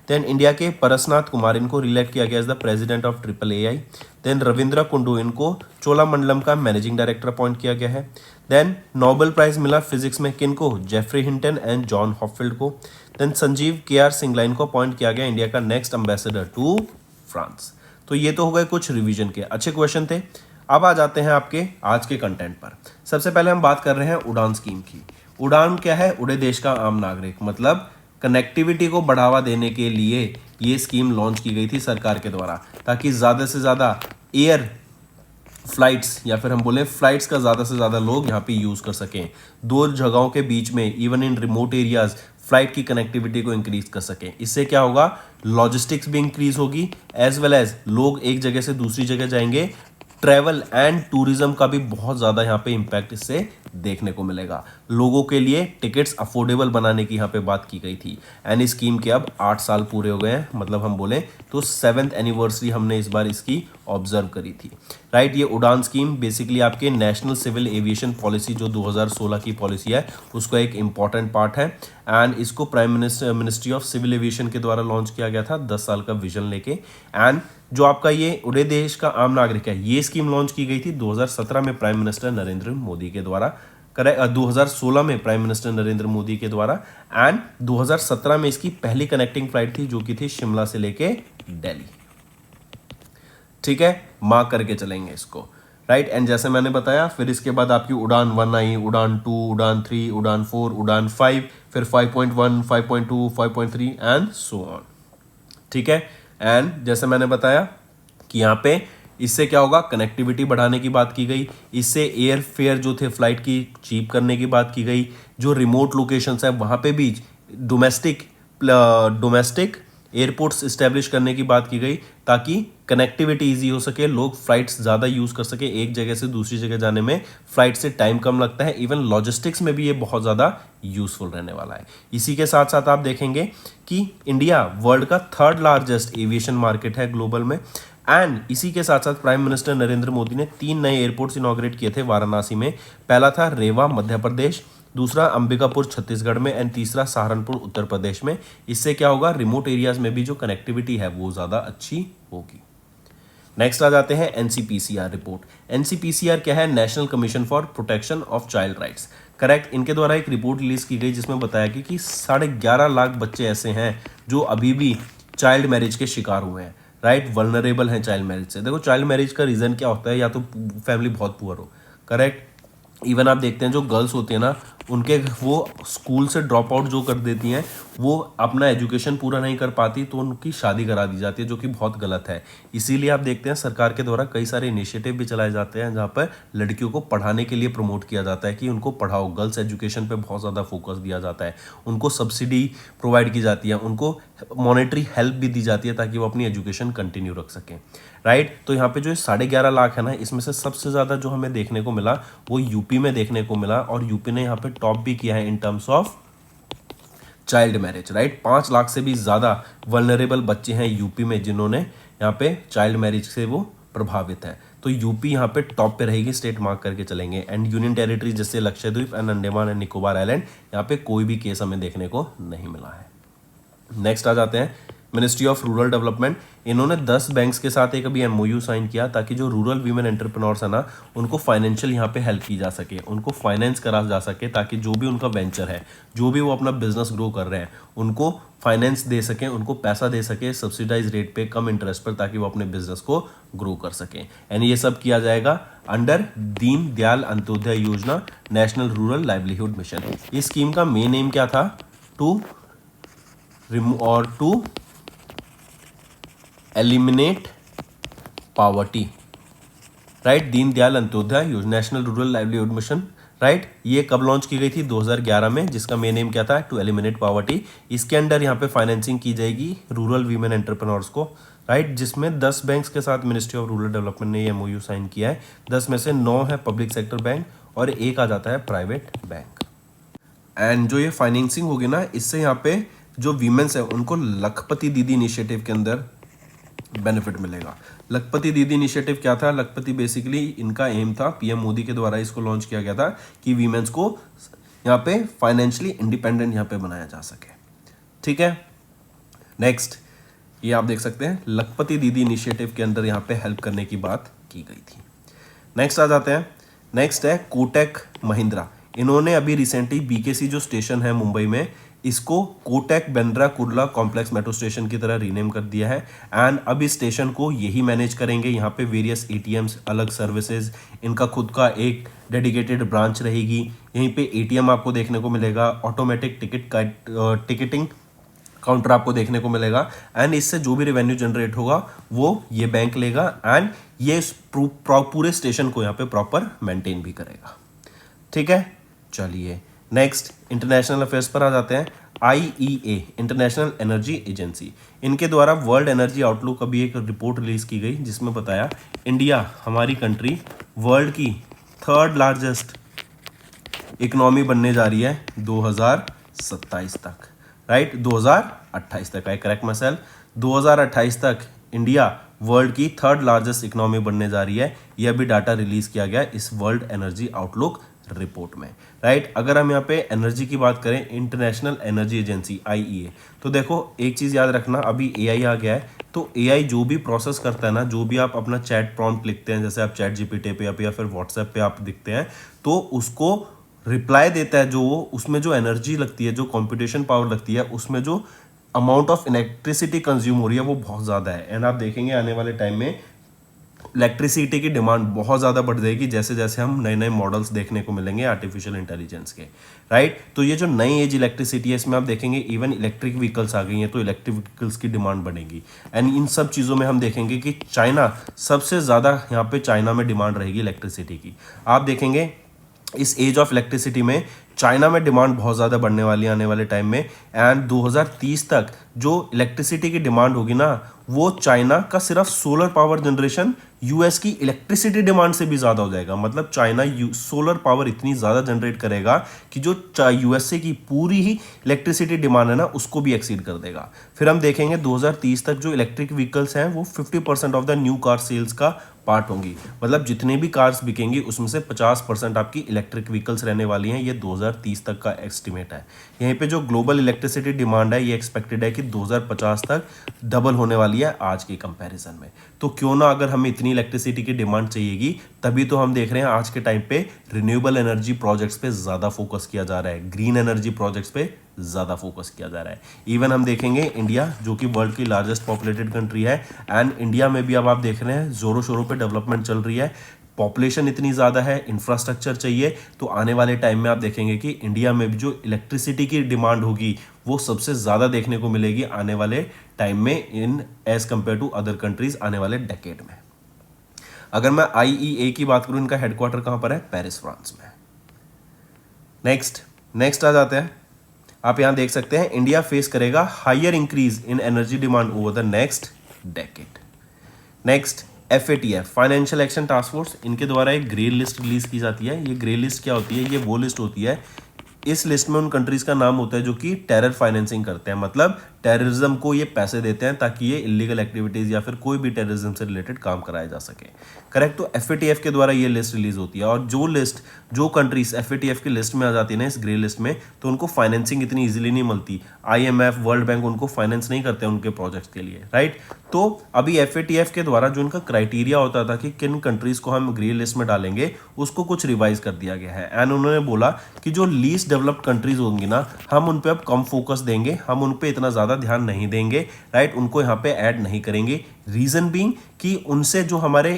देन इंडिया के परसनाथ कुमार, इनको रिलेक्ट किया गया as the president of AAAI। Then Ravindra Kundu, इनको चोलामंडलम का मैनेजिंग डायरेक्टर अपॉइंट किया गया है। देन नोबेल प्राइज मिला फिजिक्स में किनको, Geoffrey Hinton and John Hopfield को। देन संजीव KR सिंगला, इनको अपॉइंट किया गया इंडिया का नेक्स्ट एम्बेसडर टू फ्रांस। तो ये तो हो गए कुछ रिवीजन के अच्छे क्वेश्चन थे। अब आ जाते हैं आपके आज के कंटेंट पर। सबसे पहले हम बात कर रहे हैं उड़ान स्कीम की। उड़ान क्या है? उड़े देश का आम नागरिक, मतलब कनेक्टिविटी को बढ़ावा देने के लिए ये स्कीम लॉन्च की गई थी सरकार के द्वारा, ताकि ज़्यादा से ज़्यादा एयर फ्लाइट्स या फिर हम बोले फ्लाइट्स का ज़्यादा से ज़्यादा लोग यहाँ पे यूज़ कर सकें। दो जगहों के बीच में even in remote areas flight की कनेक्टिविटी को इंक्रीज कर सकें। इससे क्या होगा, लॉजिस्टिक्स भी इंक्रीज होगी एज वेल एज लोग एक जगह से दूसरी जगह जाएंगे। ट्रैवल एंड टूरिज्म का भी बहुत ज़्यादा यहाँ पे इम्पैक्ट इससे देखने को मिलेगा। लोगों के लिए टिकट्स अफोर्डेबल बनाने की यहाँ पे बात की गई थी। एंड इस स्कीम के अब 8 साल पूरे हो गए हैं, मतलब हम बोले तो 7th एनिवर्सरी हमने इस बार इसकी ऑब्जर्व करी थी, राइट। ये उड़ान स्कीम बेसिकली आपके नेशनल सिविल एविएशन पॉलिसी जो 2016 की पॉलिसी है उसका एक इंपॉर्टेंट पार्ट है। एंड इसको prime ministry of civil aviation के द्वारा लॉन्च किया गया था 10 साल का विजन लेके। एंड जो आपका ये उड़े देश का आम नागरिक है, ये स्कीम लॉन्च की गई थी 2017 में प्राइम मिनिस्टर नरेंद्र मोदी के द्वारा, 2016 में प्राइम मिनिस्टर नरेंद्र मोदी के द्वारा। एंड 2017 में इसकी पहली कनेक्टिंग फ्लाइट थी जो कि थी शिमला से लेके दिल्ली, ठीक है, मार्क करके चलेंगे इसको, राइट। एंड जैसे मैंने बताया फिर इसके बाद आपकी उड़ान 1 आई, उड़ान 2, उड़ान 3, उड़ान 4, उड़ान 5, फिर 5.1, 5.2, 5.3 एंड सो ऑन, ठीक है। एंड जैसे मैंने बताया कि यहाँ पे इससे क्या होगा, कनेक्टिविटी बढ़ाने की बात की गई, इससे एयर फेयर जो थे फ्लाइट की चीप करने की बात की गई, जो रिमोट लोकेशंस है वहाँ पे भी डोमेस्टिक एयरपोर्ट्स इस्टेब्लिश करने की बात की गई ताकि कनेक्टिविटी इजी हो सके, लोग फ्लाइट्स ज़्यादा यूज़ कर सके, एक जगह से दूसरी जगह जाने में फ्लाइट से टाइम कम लगता है। इवन लॉजिस्टिक्स में भी ये बहुत ज़्यादा यूज़फुल रहने वाला है। इसी के साथ साथ आप देखेंगे कि इंडिया वर्ल्ड का 3rd लार्जेस्ट एविएशन मार्केट है ग्लोबल में। एंड इसी के साथ साथ प्राइम मिनिस्टर नरेंद्र मोदी ने 3 नए एयरपोर्ट्स इनॉग्रेट किए थे वाराणसी में। पहला था रेवा मध्य प्रदेश, दूसरा अंबिकापुर छत्तीसगढ़ में एंड तीसरा सहारनपुर उत्तर प्रदेश में। इससे क्या होगा, रिमोट एरियाज में भी जो कनेक्टिविटी है वो ज़्यादा अच्छी होगी। नेक्स्ट आ जाते हैं एनसीपीसीआर रिपोर्ट। एनसीपीसीआर क्या है, national commission for protection of child rights, correct. इनके द्वारा एक रिपोर्ट रिलीज की गई जिसमें बताया गया कि 11.5 लाख बच्चे ऐसे हैं जो अभी भी चाइल्ड मैरिज के शिकार हुए हैं, राइट, वल्नरेबल हैं चाइल्ड मैरिज से। देखो चाइल्ड मैरिज का रीज़न क्या होता है, या तो फैमिली बहुत पुअर हो, करेक्ट। इवन आप देखते हैं जो गर्ल्स होती हैं ना, उनके वो स्कूल से ड्रॉप आउट जो कर देती हैं, वो अपना एजुकेशन पूरा नहीं कर पाती तो उनकी शादी करा दी जाती है, जो कि बहुत गलत है। इसीलिए आप देखते हैं सरकार के द्वारा कई सारे इनिशिएटिव भी चलाए जाते हैं जहाँ पर लड़कियों को पढ़ाने के लिए प्रमोट किया जाता है कि उनको पढ़ाओ, गर्ल्स एजुकेशन पे बहुत ज़्यादा फोकस दिया जाता है, उनको सब्सिडी प्रोवाइड की जाती है, उनको मॉनेटरी हेल्प भी दी जाती है ताकि वो अपनी एजुकेशन कंटिन्यू रख सकें, राइट। तो यहाँ पे जो 11.5 लाख है ना, इसमें से सबसे ज़्यादा जो हमें देखने को मिला वो यूपी में देखने को मिला, और यूपी ने यहाँ पे टॉप भी किया है in terms of child marriage, right. 5 lakh से भी ज़्यादा वल्नरेबल बच्चे हैं यूपी में जिन्होंने यहाँ पे चाइल्ड मैरिज से वो प्रभावित हैं। तो यूपी यहाँ पे टॉप पे रहेगी, स्टेट मार्क करके चलेंगे। एंड यूनियन टेरिटरी जैसे Lakshadweep and Andaman and Nicobar island, यहाँ पे कोई भी केस हमें देखने को नहीं मिला है। नेक्स्ट आ जाते हैं मिनिस्ट्री ऑफ रूरल डेवलपमेंट, इन्होंने 10 बैंक्स के साथ एक अभी एमओयू साइन किया ताकि जो रूरल वीमेन एंटरप्रेन्योर्स है ना, उनको फाइनेंशियल यहाँ पे हेल्प की जा सके, उनको फाइनेंस करा जा सके, ताकि जो भी उनका वेंचर है, जो भी वो अपना बिजनेस ग्रो कर रहे हैं, उनको फाइनेंस दे सकें, उनको पैसा दे सके सब्सिडाइज रेट पे, कम इंटरेस्ट पर, ताकि वो अपने बिजनेस को ग्रो कर सकें। एंड ये सब किया जाएगा अंडर दीन Dayal Antyodaya Yojana, national rural livelihood mission. इस स्कीम का मेन एम क्या था? To eliminate poverty, right. Deendayal Antyodaya Yojana, national rural livelihood mission, right. ये कब लॉन्च की गई थी? 2011 में, जिसका मेन एम क्या था? To eliminate poverty. इसके अंडर यहाँ पे फाइनेंसिंग की जाएगी रूरल वीमेन एंटरप्रेन्योर्स को, राइट, जिसमें 10 बैंक्स के साथ मिनिस्ट्री ऑफ रूरल डेवलपमेंट ने ये एमओयू साइन किया है। 10 में से 9 है पब्लिक सेक्टर बैंक और एक आ जाता है प्राइवेट बैंक। एंड जो ये फाइनेंसिंग होगी ना, इससे यहाँ पे जो वीमेंस है उनको लखपति दीदी इनिशिएटिव के अंदर बेनिफिट मिलेगा। लखपति दीदी इनिशिएटिव क्या था? लखपति बेसिकली इनका एम था, पीएम मोदी के द्वारा इसको लॉन्च किया गया था कि वीमेंस को यहाँ पे फाइनेंशियली इंडिपेंडेंट यहाँ पे बनाया जा सके, ठीक है। नेक्स्ट, ये आप देख सकते हैं लखपति दीदी इनिशिएटिव के अंदर यहाँ पे हेल्प करने की बात की गई थी। नेक्स्ट आ जाते हैं, नेक्स्ट है कोटक महिंद्रा। इन्होंने अभी रिसेंटली बीकेसी जो स्टेशन है मुंबई में, इसको Kotak Bandra Kurla complex metro station की तरह रीनेम कर दिया है। एंड अब इस स्टेशन को यही मैनेज करेंगे। यहाँ पे वेरियस एटीएम्स, अलग सर्विसेज, इनका खुद का एक डेडिकेटेड ब्रांच रहेगी। यहीं पे एटीएम आपको देखने को मिलेगा, ऑटोमेटिक टिकटिंग काउंटर आपको देखने को मिलेगा। एंड इससे जो भी रेवेन्यू जनरेट होगा वो ये बैंक लेगा एंड ये पूरे स्टेशन को यहाँ पे प्रॉपर मेंटेन भी करेगा, ठीक है। चलिए नेक्स्ट इंटरनेशनल अफेयर्स पर आ जाते हैं। IEA, इंटरनेशनल एनर्जी एजेंसी, इनके द्वारा वर्ल्ड एनर्जी आउटलुक अभी एक रिपोर्ट रिलीज की गई, जिसमें बताया इंडिया, हमारी कंट्री, वर्ल्ड की 3rd लार्जेस्ट इकोनॉमी बनने जा रही है 2027 तक, राइट। 2028 तक, आई करेक्ट माई सेल्फ, 2028 तक इंडिया वर्ल्ड की 3rd लार्जेस्ट इकोनॉमी बनने जा रही है। यह भी डाटा रिलीज किया गया इस वर्ल्ड एनर्जी आउटलुक रिपोर्ट में, राइट। अगर हम यहाँ पे एनर्जी की बात करें, इंटरनेशनल एनर्जी एजेंसी IEA, तो देखो एक चीज याद रखना, अभी AI आ गया है, तो AI जो भी प्रोसेस करता है ना, जो भी आप अपना चैट प्रॉम्प्ट लिखते हैं, जैसे आप चैट GPT पे या फिर व्हाट्सएप पे आप दिखते हैं, तो उसको रिप्लाई देता है, जो उसमें जो एनर्जी लगती है, जो कंप्यूटेशन पावर लगती है, उसमें जो अमाउंट ऑफ इलेक्ट्रिसिटी कंज्यूम हो रही है वो बहुत ज़्यादा है। एंड आप देखेंगे आने वाले टाइम में इलेक्ट्रिसिटी की डिमांड बहुत ज़्यादा बढ़ जाएगी, जैसे जैसे हम नए नए मॉडल्स देखने को मिलेंगे आर्टिफिशियल इंटेलिजेंस के, राइट। तो ये जो नई एज इलेक्ट्रिसिटी है, इसमें आप देखेंगे इवन इलेक्ट्रिक व्हीकल्स आ गई हैं, तो इलेक्ट्रिक व्हीकल्स की डिमांड बढ़ेगी। एंड इन सब चीज़ों में हम देखेंगे कि चाइना सबसे ज़्यादा, यहाँ पे चाइना में डिमांड रहेगी इलेक्ट्रिसिटी की। आप देखेंगे इस एज ऑफ इलेक्ट्रिसिटी में चाइना में डिमांड बहुत ज़्यादा बढ़ने वाली है आने वाले टाइम में। एंड 2030 तक जो इलेक्ट्रिसिटी की डिमांड होगी ना, वो चाइना का सिर्फ सोलर पावर जनरेशन यूएस की इलेक्ट्रिसिटी डिमांड से भी ज़्यादा हो जाएगा। मतलब चाइना सोलर पावर इतनी ज़्यादा जनरेट करेगा कि जो यूएसए की पूरी ही इलेक्ट्रिसिटी डिमांड है ना, उसको भी एक्सीड कर देगा। फिर हम देखेंगे 2030 तक जो इलेक्ट्रिक व्हीकल्स हैं वो 50% of the new car sales का पार्ट होंगी। मतलब जितने भी कार्स बिकेंगी उसमें से 50% आपकी इलेक्ट्रिक व्हीकल्स रहने वाली हैं। ये 2030 तक का एस्टिमेट है। यहीं पे जो ग्लोबल इलेक्ट्रिसिटी डिमांड है, ये एक्सपेक्टेड है कि 2050 तक डबल होने वाली है आज के कंपैरिजन में। तो क्यों ना, अगर हमें इतनी इलेक्ट्रिसिटी की डिमांड चाहिएगी, तभी तो हम देख रहे हैं आज के टाइम पे रिन्यूएबल एनर्जी प्रोजेक्ट्स पे ज़्यादा फोकस किया जा रहा है, ग्रीन एनर्जी प्रोजेक्ट्स पे ज़्यादा फोकस किया जा रहा है। इवन हम देखेंगे इंडिया, जो कि वर्ल्ड की लार्जेस्ट पॉपुलेटेड कंट्री है, एंड इंडिया में भी अब आप देख रहे हैं जोरों शोरों पे डेवलपमेंट चल रही है। पॉपुलेशन इतनी ज़्यादा है, इंफ्रास्ट्रक्चर चाहिए, तो आने वाले टाइम में आप देखेंगे कि इंडिया में भी जो इलेक्ट्रिसिटी की डिमांड होगी वो सबसे ज़्यादा देखने को मिलेगी आने वाले टाइम में, in as compare to other countries आने वाले डेकेड में। अगर मैं IEA की बात करूं, इनका हेडक्वार्टर कहां पर है? पेरिस, फ्रांस में। नेक्स्ट आ जाते हैं। आप यहां देख सकते हैं इंडिया फेस करेगा higher increase in energy demand over the next decade. Next FATF, financial action task force, इनके द्वारा एक ग्रे लिस्ट रिलीज की जाती है। ये ग्रे लिस्ट क्या होती है? ये वो लिस्ट होती है इस लिस्ट में उन कंट्रीज का नाम होता है जो कि टेरर फाइनेंसिंग करते हैं, मतलब टेररिज्म को ये पैसे देते हैं ताकि ये इलीगल एक्टिविटीज या फिर कोई भी टेररिज्म से रिलेटेड काम कराया जा सके। करेक्ट। तो FATF के द्वारा ये लिस्ट रिलीज होती है, और जो कंट्रीज FATF की लिस्ट में आ जाती है ना, इस ग्रे लिस्ट में, तो उनको फाइनेंसिंग इतनी इजीली नहीं मिलती। IMF, वर्ल्ड बैंक उनको फाइनेंस नहीं करते उनके प्रोजेक्ट्स के लिए, राइट। तो अभी FATF के द्वारा जो इनका क्राइटेरिया होता था कि किन कंट्रीज को हम ग्रे लिस्ट में डालेंगे, उसको कुछ रिवाइज कर दिया गया है। एंड उन्होंने बोला कि जो लीस्ट डेवलप्ड कंट्रीज होंगी ना, हम उन पे अब कम फोकस देंगे, हम उन पे इतना ज़्यादा ध्यान नहीं देंगे, राइट। उनको यहाँ पे ऐड नहीं करेंगे। रीज़न बीइंग कि उनसे जो हमारे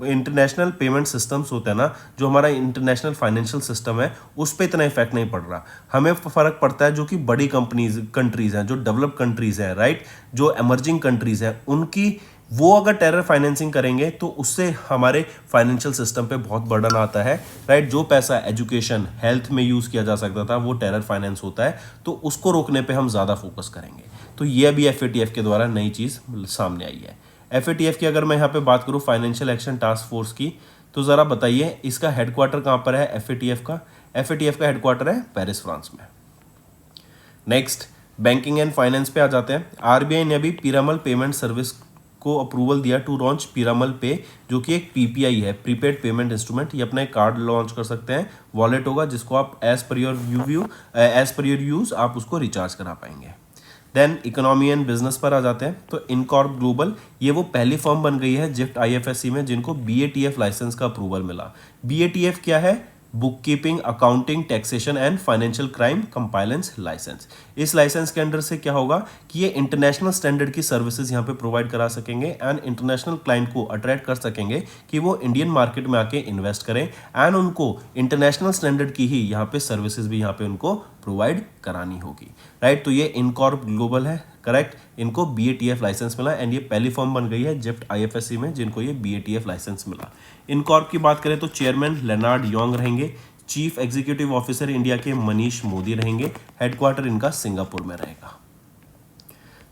इंटरनेशनल पेमेंट सिस्टम्स होते हैं ना, जो हमारा इंटरनेशनल फाइनेंशियल सिस्टम है, उस पर इतना इफेक्ट नहीं पड़ रहा। हमें फ़र्क पड़ता है जो कि बड़ी कंट्रीज हैं, जो डेवलप कंट्रीज हैं, राइट, जो एमर्जिंग कंट्रीज हैं, उनकी वो अगर टेरर फाइनेंसिंग करेंगे तो उससे हमारे फाइनेंशियल सिस्टम पे बहुत बर्डन आता है, राइट। जो पैसा एजुकेशन, हेल्थ में यूज़ किया जा सकता था, वो टेरर फाइनेंस होता है, तो उसको रोकने पे हम ज़्यादा फोकस करेंगे। तो ये अभी FATF के द्वारा नई चीज़ सामने आई है। FATF की अगर मैं यहाँ पे बात करूँ फाइनेंशियल एक्शन टास्क फोर्स की, तो ज़रा बताइए इसका हेडक्वार्टर कहाँ पर है FATF का? FATF का हेडक्वार्टर है पेरिस, फ्रांस में। नेक्स्ट, बैंकिंग एंड फाइनेंस पे आ जाते हैं। RBI ने अभी पिरामल पेमेंट सर्विस को अप्रूवल दिया टू लॉन्च पिरामल पे, जो कि एक PPI है, प्रीपेड पेमेंट इंस्ट्रूमेंट। ये अपना एक कार्ड लॉन्च कर सकते हैं, वॉलेट होगा जिसको आप एज पर योर यूज़ आप उसको रिचार्ज करा पाएंगे। देन इकोनॉमी एंड बिजनेस पर आ जाते हैं। तो इनकॉर्प ग्लोबल, ये वो पहली फर्म बन गई है जिफ्ट IFSC में जिनको BATF लाइसेंस का अप्रूवल मिला। BATF क्या है? Book keeping, accounting, taxation and financial crime compliance licence. इस लाइसेंस के अंडर से क्या होगा कि ये इंटरनेशनल स्टैंडर्ड की सर्विसेज यहाँ पे प्रोवाइड करा सकेंगे एंड इंटरनेशनल क्लाइंट को अट्रैक्ट कर सकेंगे कि वो इंडियन मार्केट में आके इन्वेस्ट करें, एंड उनको इंटरनेशनल स्टैंडर्ड की ही यहाँ पे सर्विसेज भी यहाँ पे उनको प्रोवाइड करानी होगी, राइट। तो ये इनकॉर्प ग्लोबल है, करेक्ट। इनको BATF लाइसेंस मिला एंड ये पहली फर्म बन गई है जिफ्ट IFSC में जिनको ये BATF लाइसेंस मिला। इनकॉर्प की बात करें तो चेयरमैन लेनार्ड योंग रहेंगे, चीफ एग्जीक्यूटिव ऑफिसर इंडिया के मनीष मोदी रहेंगे, हेडक्वार्टर इनका सिंगापुर में रहेगा।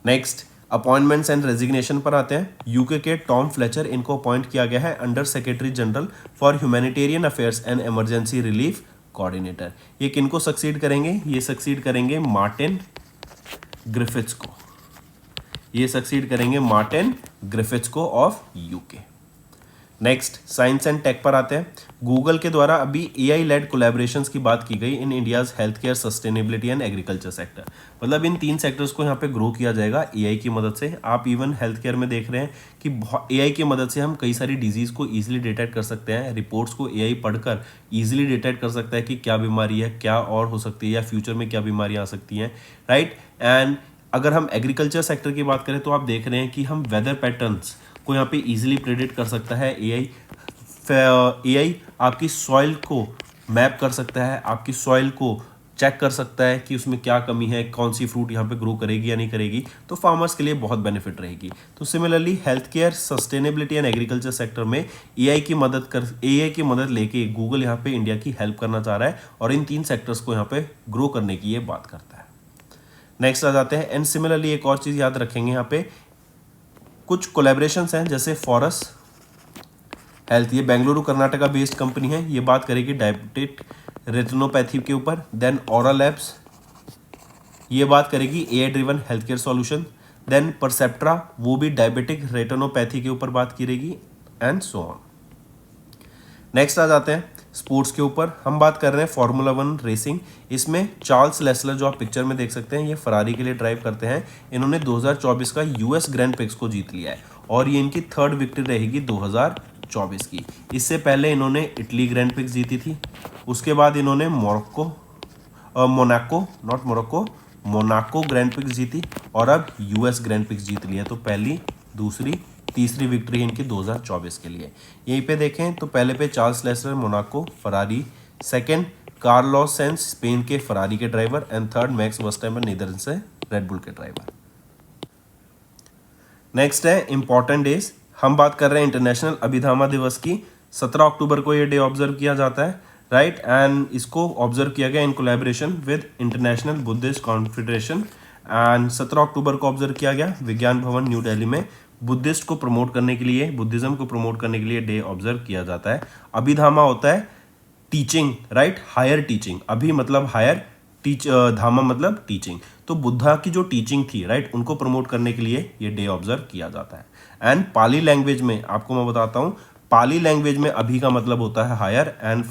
नेक्स्ट, अपॉइंटमेंट्स एंड रेजिग्नेशन पर आते हैं। यूके के टॉम फ्लेचर, इनको अपॉइंट किया गया है under secretary general for humanitarian affairs and emergency relief coordinator. ये किनको सक्सीड करेंगे? ये सक्सीड करेंगे मार्टिन ग्रिफिथ्स को। ये सक्सीड करेंगे मार्टिन ग्रिफिथ्स को of UK. Next, science and tech पर आते हैं। गूगल के द्वारा अभी AI लेड कोलैबोरेशंस की बात की गई in India's health care, sustainability and agriculture sector. मतलब इन 3 सेक्टर्स को यहाँ पे ग्रो किया जाएगा AI की मदद से। आप इवन हेल्थ केयर में देख रहे हैं कि AI की मदद से हम कई सारी डिजीज़ को ईजिली डिटेक्ट कर सकते हैं। रिपोर्ट्स को AI पढ़कर ईजिली डिटेक्ट कर सकता है कि क्या बीमारी है, क्या और हो सकती है, या फ्यूचर में क्या बीमारियाँ आ सकती हैं, राइट। एंड अगर हम एग्रीकल्चर सेक्टर की बात करें तो आप देख रहे हैं कि हम वेदर पैटर्न्स को यहाँ पे इजीली प्रेडिक्ट कर सकता है AI आपकी सॉइल को मैप कर सकता है, आपकी सॉइल को चेक कर सकता है कि उसमें क्या कमी है, कौन सी फ्रूट यहाँ पे ग्रो करेगी या नहीं करेगी, तो फार्मर्स के लिए बहुत बेनिफिट रहेगी। तो similarly health care, sustainability and agriculture sector में AI की मदद लेके गूगल यहाँ पे इंडिया की हेल्प करना चाह रहा है और इन 3 सेक्टर्स को यहाँ पे ग्रो करने की ये बात करता है। नेक्स्ट आ जाते हैं। एंड सिमिलरली एक और चीज़ याद रखेंगे, यहाँ पे कुछ कोलैबोरेशंस हैं जैसे फॉरस हेल्थ, ये बेंगलुरु कर्नाटका बेस्ड कंपनी है, ये बात करेगी डायबिटिक रेटिनोपैथी के ऊपर। देन ऑरा लैब्स, ये बात करेगी AI driven health care solution. Then Perceptra, वो भी डायबिटिक रेटिनोपैथी के ऊपर बात करेगी, एंड सो ऑन। नेक्स्ट आ जाते हैं स्पोर्ट्स के ऊपर। हम बात कर रहे हैं फार्मूला 1 रेसिंग। इसमें चार्ल्स लेसलर, जो आप पिक्चर में देख सकते हैं, ये फरारी के लिए ड्राइव करते हैं। इन्होंने 2024 का US ग्रैंड प्रिक्स को जीत लिया है और ये इनकी 3rd विक्ट्री रहेगी 2024 की। इससे पहले इन्होंने इटली ग्रैंड प्रिक्स जीती थी, उसके बाद इन्होंने मोनाको ग्रैंड प्रिक्स जीती और अब US ग्रैंड प्रिक्स जीत लिया। तो पहली, दूसरी, तीसरी विक्ट्री इनकी 2024 के लिए। यहीं पे देखें तो पहले पे Charles Leclerc Monaco Ferrari, second Carlos Sainz Spain के फरारी के driver, and third Max Verstappen Netherlands से रेड बुल के ड्राइवर। नेक्स्ट है इंपॉर्टेंट डेज। हम बात कर रहे हैं इंटरनेशनल अभिधामा दिवस की। 17 अक्टूबर को ये डे ऑब्जर्व किया जाता है, राइट। एंड इसको ऑब्जर्व किया गया in collaboration with international Buddhist confederation. And 17 October को ऑब्जर्व किया गया विज्ञान भवन न्यू दिल्ली में। बुद्धिस्ट को प्रमोट करने के लिए, बुद्धिज्म को प्रमोट करने के लिए डे ऑब्जर्व किया जाता है। अभिधामा होता है टीचिंग, राइट, हायर टीचिंग। अभी मतलब हायर, धामा मतलब टीचिंग, तो बुद्धा की जो टीचिंग थी राइट, उनको प्रमोट करने के लिए ये डे ऑब्जर्व किया जाता है। एंड पाली लैंग्वेज में आपको मैं बताता हूँ, पाली लैंग्वेज में अभी का मतलब होता है हायर एंड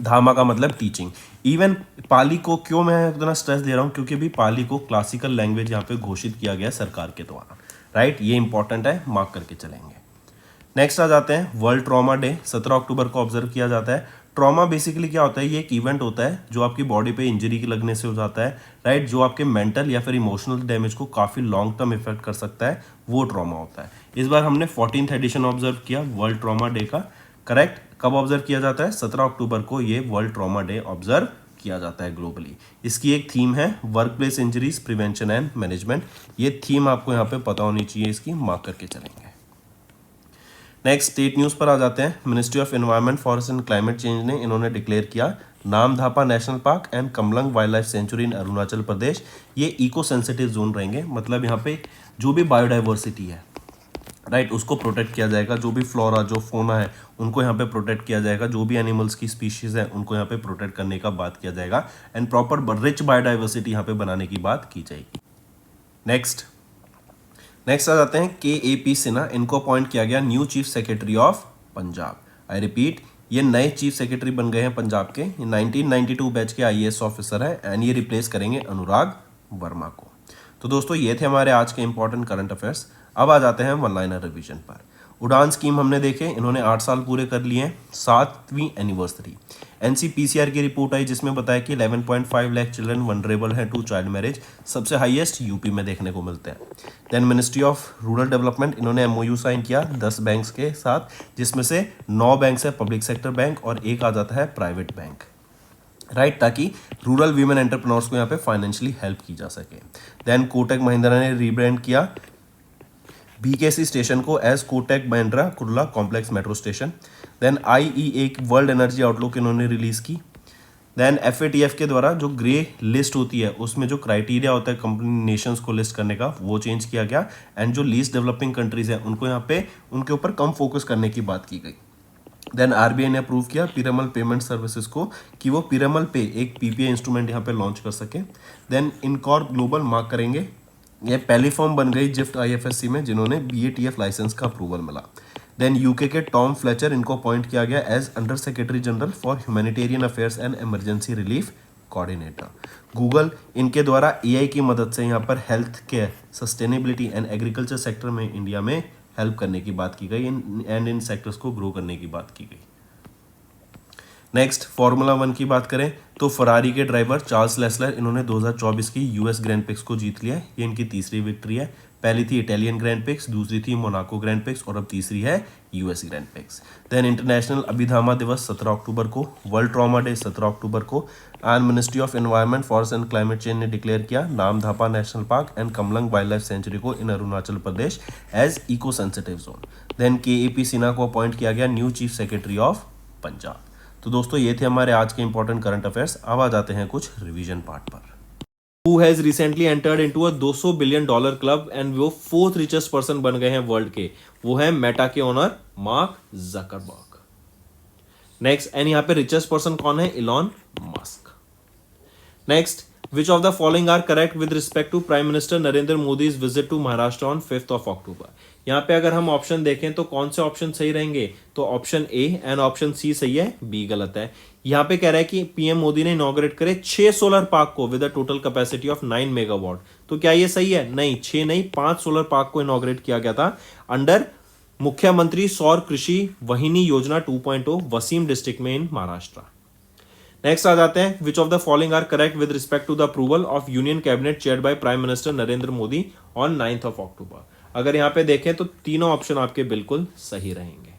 धामा का मतलब टीचिंग। इवन पाली को क्यों मैं इतना स्ट्रेस दे रहा हूँ, क्योंकि भी पाली को क्लासिकल लैंग्वेज यहाँ पे घोषित किया गया सरकार के द्वारा राइट, ये इंपॉर्टेंट है, मार्क करके चलेंगे। नेक्स्ट आ जाते हैं वर्ल्ड ट्रॉमा डे, 17 अक्टूबर को ऑब्जर्व किया जाता है। ट्रॉमा बेसिकली क्या होता है, ये एक इवेंट होता है जो आपकी बॉडी पे इंजरी के लगने से हो जाता है राइट, जो आपके मेंटल या फिर इमोशनल डैमेज को काफ़ी लॉन्ग टर्म इफेक्ट कर सकता है, वो ट्रॉमा होता है। इस बार हमने 14th एडिशन ऑब्जर्व किया वर्ल्ड ट्रॉमा डे का। करेक्ट, कब ऑब्जर्व किया जाता है, 17 अक्टूबर को ये वर्ल्ड ट्रॉमा डे ऑब्जर्व किया जाता है ग्लोबली। इसकी एक थीम है work place injuries prevention and management, ये थीम आपको यहाँ पे पता होनी चाहिए, इसकी मार्क करके चलेंगे। नेक्स्ट स्टेट न्यूज़ पर आ जाते हैं। Ministry of environment forest and climate change ने इन्होंने डिक्लेयर किया Namdapha national park and Kamlang wild life sanctuary in Arunachal Pradesh, ये इको सेंसिटिव जोन रहेंगे, मतलब यहाँ पे जो भी बायोडाइवर्सिटी है राइट, उसको प्रोटेक्ट किया जाएगा, जो भी फ्लोरा जो फोना है उनको यहाँ पे प्रोटेक्ट किया जाएगा, जो भी एनिमल्स की स्पीशीज है उनको यहाँ पे प्रोटेक्ट करने का बात किया जाएगा एंड प्रॉपर रिच बायोडाइवर्सिटी यहाँ पे बनाने की बात की जाएगी। नेक्स्ट आ जाते हैं KAP सिन्हा, इनको अपॉइंट किया गया new chief secretary of Punjab. I repeat, ये नए चीफ सेक्रेटरी बन गए हैं पंजाब के, 1992 बैच के IAS ऑफिसर है एंड ये रिप्लेस करेंगे अनुराग वर्मा को। तो दोस्तों ये थे हमारे आज के इंपॉर्टेंट करंट अफेयर्स। अब आ जाते हैं वन लाइनर रिवीजन पर। उड़ान स्कीम हमने देखे, इन्होंने 8 साल पूरे कर लिए हैं, 7वीं एनिवर्सरी। NCPCR की रिपोर्ट आई जिसमें बताया कि 11.5 लाख चिल्ड्रन वनरेबल हैं टू चाइल्ड मैरिज, सबसे हाईएस्ट यूपी में देखने को मिलते हैं। Then ministry of rural development, इन्होंने MOU साइन किया 10 बैंक्स के साथ, जिसमें से 9 बैंक है पब्लिक सेक्टर बैंक और एक आ जाता है प्राइवेट बैंक राइट, ताकि रूरल वीमेन एंटरप्रेन्योर्स को यहाँ पे फाइनेंशियली हेल्प की जा सके। देन कोटक महिंद्रा ने रीब्रांड किया BKC स्टेशन को as Kotak Mahindra Kurla complex metro station. Then IEA world energy outlook इन्होंने रिलीज की। देन FATF के द्वारा जो ग्रे लिस्ट होती है उसमें जो क्राइटेरिया होता है कंपनी नेशंस को लिस्ट करने का, वो चेंज किया गया एंड जो लीस्ट डेवलपिंग कंट्रीज है उनको यहाँ पे उनके ऊपर कम फोकस करने की बात की गई। देन RBI ने अप्रूव किया पिरामल पेमेंट सर्विसेज को कि वो पिरामल पे एक PPI इंस्ट्रूमेंट यहाँ पे लॉन्च कर सके। देन इनकॉर्प ग्लोबल मार्क करेंगे, ये पहली फॉर्म बन गई जिफ्ट IFSC में जिन्होंने BATF लाइसेंस का अप्रूवल मिला। देन UK के टॉम फ्लेचर, इनको अपॉइंट किया गया as under secretary general for humanitarian affairs and emergency relief coordinator. Google, इनके द्वारा AI की मदद से यहाँ पर health care, sustainability and agriculture sector में इंडिया में हेल्प करने की बात की गई एंड इन सेक्टर्स को ग्रो करने की बात की गई। नेक्स्ट फार्मूला 1 की बात करें तो फरारी के ड्राइवर चार्ल्स लेस्लर, इन्होंने 2024 की US ग्रैंड प्रिक्स को जीत लिया है, ये इनकी तीसरी विक्ट्री है। पहली थी इटालियन ग्रैंड प्रिक्स, दूसरी थी मोनाको ग्रैंड प्रिक्स और अब तीसरी है US grand prix. Then international Abhidhamma Divas 17 October को, वर्ल्ड ट्रॉमा डे 17 अक्टूबर को and ministry of environment forest and climate change ने डिक्लेयर किया Namdapha national park and Kamlang wild life sanctuary को in Arunachal Pradesh as eco sensitive zone. Then KAP Sinha को appoint किया गया new chief secretary of Punjab. तो दोस्तों ये थे हमारे आज के इंपॉर्टेंट करंट अफेयर्स। अब आ जाते हैं कुछ रिवीजन पार्ट पर। Who has recently entered into a $200 billion club and वो 4th रिचेस्ट पर्सन बन गए हैं वर्ल्ड के, वो है मेटा के owner mark Zuckerberg. Next, and यहाँ पे रिचेस्ट पर्सन कौन है, Elon Musk. Next, which of the following are correct with respect to Prime Minister Narendra Modi's visit to Maharashtra on 5th of October। यहाँ पे अगर हम ऑप्शन देखें तो कौन से ऑप्शन सही रहेंगे, तो option A and option C सही है, B गलत है। यहाँ पे कह रहा है कि PM मोदी ने इनॉग्रेट करे 6 सोलर पार्क को with a total capacity of 9 megawatt. तो क्या ये सही है? नहीं, 6 नहीं 5 सोलर पार्क को इनॉग्रेट किया गया था अंडर मुख्यमंत्री सौर कृषि वाहिनी योजना 2.0 वसीम डिस्ट्रिक्ट में इन महाराष्ट्र। नेक्स्ट आ जाते हैं, which of the following are correct with respect to the approval of union cabinet chaired by prime minister Narendra Modi on 9th of October। अगर यहाँ पे देखें तो तीनों ऑप्शन आपके बिल्कुल सही रहेंगे।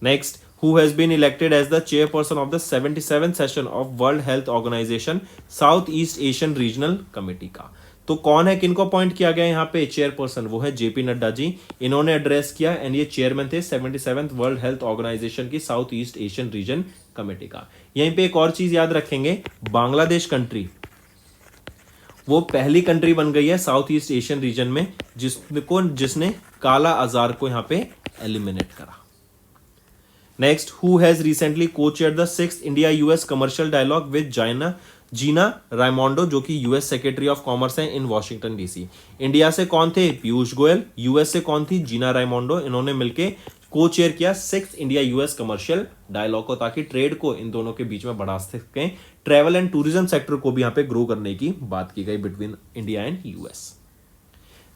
Next, who has been elected as the chairperson of the 77th session of World Health Organization South East Asian Regional Committee का, तो कौन है, किनको अपॉइंट किया गया यहाँ पे चेयरपर्सन, वो है JP नड्डा जी। इन्होंने एड्रेस किया एंड ये चेयरमैन थे 77th वर्ल्ड हेल्थ ऑर्गेनाइजेशन की south east Asian region committee का। यहीं पे एक और चीज याद रखेंगे, बांग्लादेश कंट्री वो पहली कंट्री बन गई है साउथ ईस्ट एशियन रीजन में जिसने काला आजार को यहाँ पे एलिमिनेट करा। Next, who has recently co-chaired the 6th India US commercial dialogue with China. Gina Raimondo जो कि यूएस सेक्रेटरी ऑफ कॉमर्स है इन वॉशिंगटन डीसी। इंडिया से कौन थे? पीयूष गोयल। यूएस से कौन थी? Gina Raimondo. इन्होंने मिलकर को चेयर किया 6th India US commercial dialogue को, ताकि ट्रेड को इन दोनों के बीच में बढ़ा सकें। ट्रैवल एंड टूरिज्म सेक्टर को भी यहाँ पे ग्रो करने की बात की गई between India and US.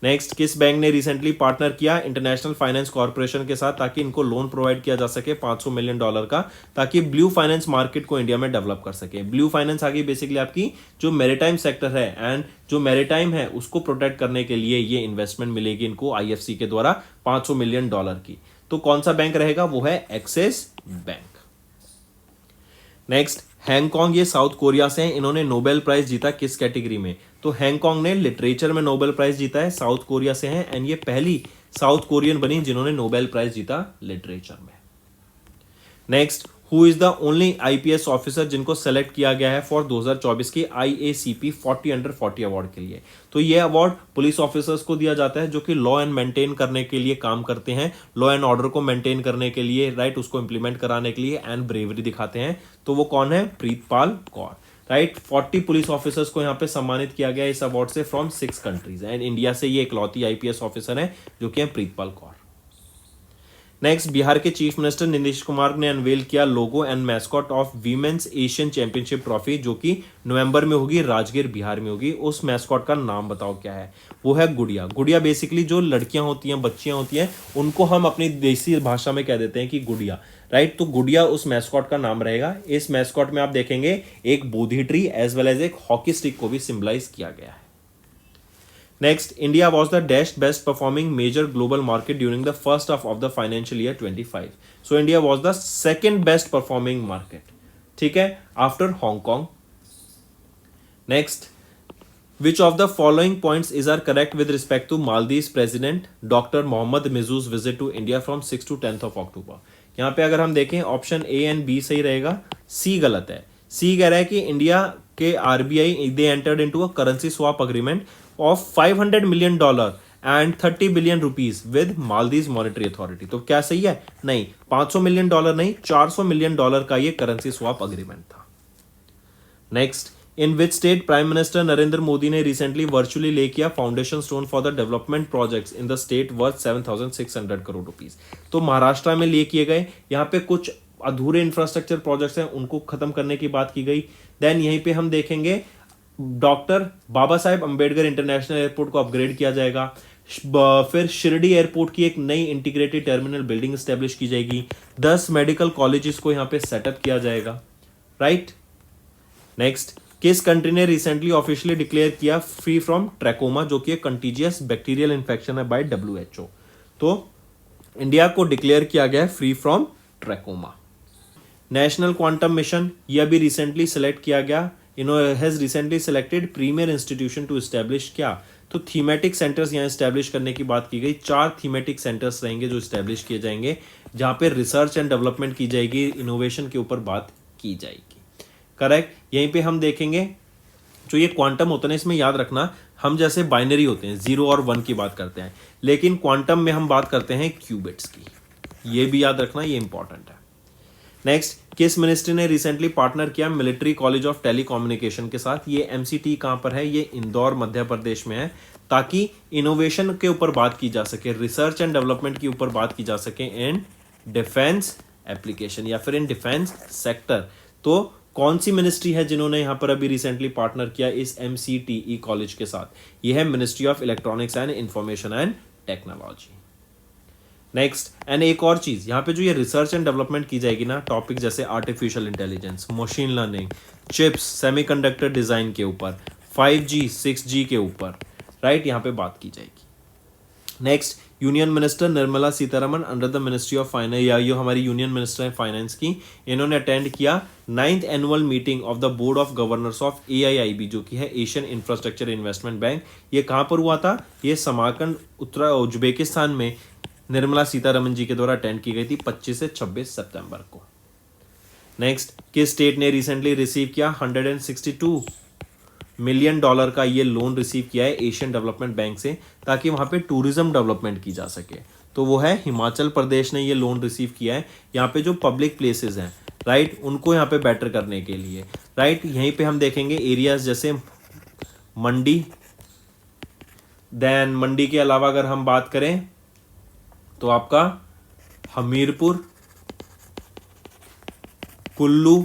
Next, किस बैंक ने रिसेंटली पार्टनर किया इंटरनेशनल फाइनेंस कॉर्पोरेशन के साथ, ताकि इनको लोन प्रोवाइड किया जा सके $500 मिलियन का, ताकि ब्लू फाइनेंस मार्केट को इंडिया में डेवलप कर सके। ब्लू फाइनेंस आगे बेसिकली आपकी जो मैरिटाइम सेक्टर है एंड जो मैरिटाइम है उसको प्रोटेक्ट करने के लिए ये इन्वेस्टमेंट मिलेगी इनको आईएफसी के द्वारा $500 मिलियन की। तो कौन सा बैंक रहेगा? वो है एक्सिस बैंक। नेक्स्ट, हैंगकांग ये साउथ कोरिया से हैं, इन्होंने नोबेल प्राइज जीता किस कैटेगरी में? तो हैंगकांग ने लिटरेचर में नोबेल प्राइज जीता है, साउथ कोरिया से हैं एंड ये पहली साउथ कोरियन बनी जिन्होंने नोबेल प्राइज जीता लिटरेचर में। Next, who is the only IPS officer जिनको सेलेक्ट किया गया है फॉर 2024 की IACP 40 अंडर 40 अवार्ड के लिए? तो ये अवार्ड पुलिस ऑफिसर्स को दिया जाता है जो कि लॉ एंड मेंटेन करने के लिए काम करते हैं, लॉ एंड ऑर्डर को मेंटेन करने के लिए, राइट, उसको इंप्लीमेंट कराने के लिए एंड ब्रेवरी दिखाते हैं। तो वो कौन है? Pritpal Kaur, right. 40 police officers को यहाँ पे सम्मानित किया गया इस अवार्ड से फ्रॉम 6 कंट्रीज एंड इंडिया से ये इकलौती आईपीएस ऑफिसर है जो कि है प्रीतपाल कौर। नेक्स्ट, बिहार के चीफ मिनिस्टर नीतीश कुमार ने अनवेल किया logo and mascot of women's Asian championship trophy जो कि नवंबर में होगी, राजगीर बिहार में होगी। उस मैस्कॉट का नाम बताओ क्या है? वो है गुड़िया। गुड़िया बेसिकली जो लड़कियां होती हैं, बच्चियां होती हैं, उनको हम अपनी देसी भाषा में कह देते हैं कि गुड़िया, राइट। तो गुड़िया उस मैस्कॉट का नाम रहेगा। इस मैस्कॉट में आप देखेंगे एक Bodhi tree as well as एक हॉकी स्टिक को भी सिंबलाइज किया गया है। Next, India was the best performing major global market during the first half of the financial year 25. So India was the second best performing market. ठीक है, after Hong Kong. Next, which of the following points is are correct with respect to Maldives President Dr. Mohammad Mizzou's visit to India from 6 to 10th of October? यहाँ पे अगर हम देखें option A and B सही रहेगा, C गलत है। C कह रहा है कि इंडिया के RBI they entered into a currency swap agreement of $500 million and 30 billion rupees with Maldives Monetary Authority। तो क्या सही है? नहीं, $500 मिलियन नहीं, $400 मिलियन का ये करेंसी स्वैप अग्रीमेंट था। Next, in which state prime minister Narendra Modi ने रिसेंटली वर्चुअली ले किया foundation stone for the development projects in the state worth 7,600 crore rupees? तो महाराष्ट्र में लिए किए गए। यहाँ पे कुछ अधूरे इंफ्रास्ट्रक्चर प्रोजेक्ट्स हैं, उनको खत्म करने की बात की गई। देन यहीं पे हम देखेंगे doctor Baba Saheb Ambedkar international airport को अपग्रेड किया जाएगा। फिर शिरडी एयरपोर्ट की एक नई इंटीग्रेटेड टर्मिनल बिल्डिंग स्टैब्लिश की जाएगी। 10 मेडिकल कॉलेजेस को यहां पे सेटअप किया जाएगा, राइट। नेक्स्ट, किस कंट्री ने रिसेंटली ऑफिशियली डिक्लेयर किया फ्री फ्रॉम ट्रैकोमा जो कि कंटीजियस बैक्टीरियल इंफेक्शन है बाय WHO? तो इंडिया को डिक्लेयर किया गया free from trachoma. National quantum mission यह भी रिसेंटली सिलेक्ट किया गया। Has recently selected premier institution to establish क्या? तो थीमेटिक सेंटर्स यहाँ एस्टैब्लिश करने की बात की गई। 4 थीमेटिक सेंटर्स रहेंगे जो एस्टैब्लिश किए जाएंगे, जहां पे रिसर्च एंड डेवलपमेंट की जाएगी, इनोवेशन के ऊपर बात की जाएगी, करेक्ट। यहीं पे हम देखेंगे जो ये क्वांटम होता है, इसमें याद रखना हम जैसे बाइनरी होते हैं 0 और 1 की बात करते हैं, लेकिन क्वांटम में हम बात करते हैं क्यूबिट्स की। ये भी याद रखना, ये इंपॉर्टेंट है। नेक्स्ट, किस मिनिस्ट्री ने रिसेंटली पार्टनर किया मिलिट्री कॉलेज ऑफ टेलीकम्युनिकेशन के साथ? ये MCT कहां पर है? ये इंदौर मध्य प्रदेश में है, ताकि इनोवेशन के ऊपर बात की जा सके, रिसर्च एंड डेवलपमेंट के ऊपर बात की जा सके इन डिफेंस एप्लीकेशन या फिर इन डिफेंस सेक्टर। तो कौन सी मिनिस्ट्री है जिन्होंने यहां पर अभी रिसेंटली पार्टनर किया इस MCTE कॉलेज के साथ? यह है ministry of electronics and information and technology. Next, and एक और चीज, यहाँ पे जो ये रिसर्च एंड डेवलपमेंट की जाएगी ना, टॉपिक जैसे artificial intelligence, machine learning, chips, semiconductor design के ऊपर, 5G 6G के ऊपर, राइट, यहाँ पे बात की जाएगी। Next, union minister Nirmala Sitharaman under the ministry of finance, या ये हमारी यूनियन मिनिस्टर है फाइनेंस की, इन्होंने अटेंड किया 9th annual meeting of the board of governors of AIIB जो कि है एशियन इंफ्रास्ट्रक्चर इन्वेस्टमेंट बैंक। ये कहाँ पर हुआ था? ये समारकंद उज्बेकिस्तान में निर्मला सीतारमण जी के द्वारा अटेंड की गई थी 25 से 26 सितंबर को। नेक्स्ट, किस स्टेट ने रिसेंटली रिसीव किया $162 मिलियन का ये लोन रिसीव किया है एशियन डेवलपमेंट बैंक से, ताकि वहां पे टूरिज्म डेवलपमेंट की जा सके? तो वो है हिमाचल प्रदेश ने ये लोन रिसीव किया है। यहाँ पे जो पब्लिक प्लेसेस हैं, राइट, उनको यहाँ पे बेटर करने के लिए, राइट। यहीं पे हम देखेंगे एरियाज जैसे मंडी, देन मंडी के अलावा अगर हम बात करें तो आपका Hamirpur, Kullu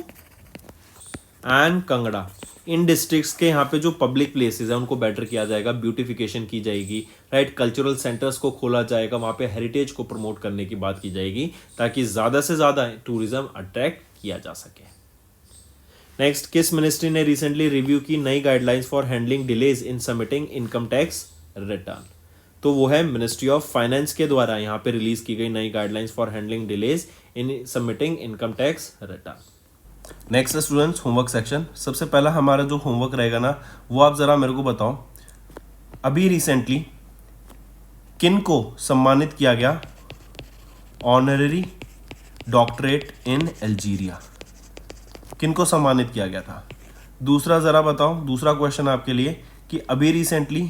and Kangra, in districts के यहाँ पे जो पब्लिक प्लेसेस है उनको बेटर किया जाएगा, ब्यूटिफिकेशन की जाएगी, राइट। कल्चरल सेंटर्स को खोला जाएगा, वहाँ पे हेरिटेज को प्रमोट करने की बात की जाएगी ताकि ज़्यादा से ज़्यादा टूरिज्म अट्रैक्ट किया जा सके। नेक्स्ट, किस मिनिस्ट्री ने रिसेंटली रिव्यू की नई guidelines for handling delays in submitting income tax return? तो वो है मिनिस्ट्री ऑफ फाइनेंस के द्वारा यहाँ पे रिलीज की गई नई guidelines for handling delays in submitting income tax return. Next students, homework section. सबसे पहला हमारा जो होमवर्क रहेगा ना, वो आप जरा मेरे को बताओ, अभी रिसेंटली किन को सम्मानित किया गया ऑनररी डॉक्टरेट इन अल्जीरिया? किन को सम्मानित किया गया था? दूसरा जरा बताओ, दूसरा क्वेश्चन आपके लिए कि अभी रिसेंटली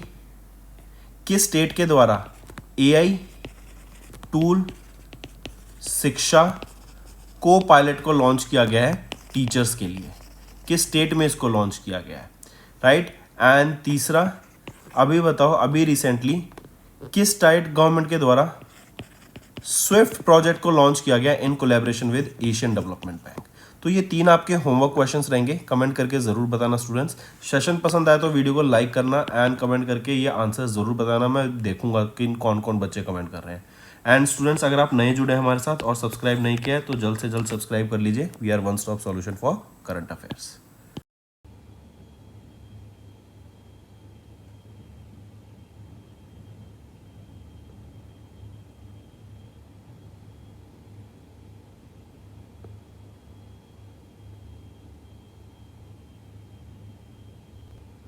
किस स्टेट के द्वारा एआई टूल शिक्षा को पायलट को लॉन्च किया गया है टीचर्स के लिए? किस स्टेट में इसको लॉन्च किया गया है, राइट। एंड तीसरा, अभी बताओ, अभी रिसेंटली किस स्टेट गवर्नमेंट के द्वारा स्विफ्ट प्रोजेक्ट को लॉन्च किया गया in collaboration with Asian development bank? तो ये 3 आपके होमवर्क क्वेश्चंस रहेंगे, कमेंट करके जरूर बताना स्टूडेंट्स। सेशन पसंद आया तो वीडियो को लाइक करना एंड कमेंट करके ये आंसर जरूर बताना, मैं देखूंगा कि कौन कौन बच्चे कमेंट कर रहे हैं। एंड स्टूडेंट्स, अगर आप नए जुड़े हैं हमारे साथ और सब्सक्राइब नहीं किया है तो जल्द से जल्द सब्सक्राइब कर लीजिए। We are one stop solution for current affairs.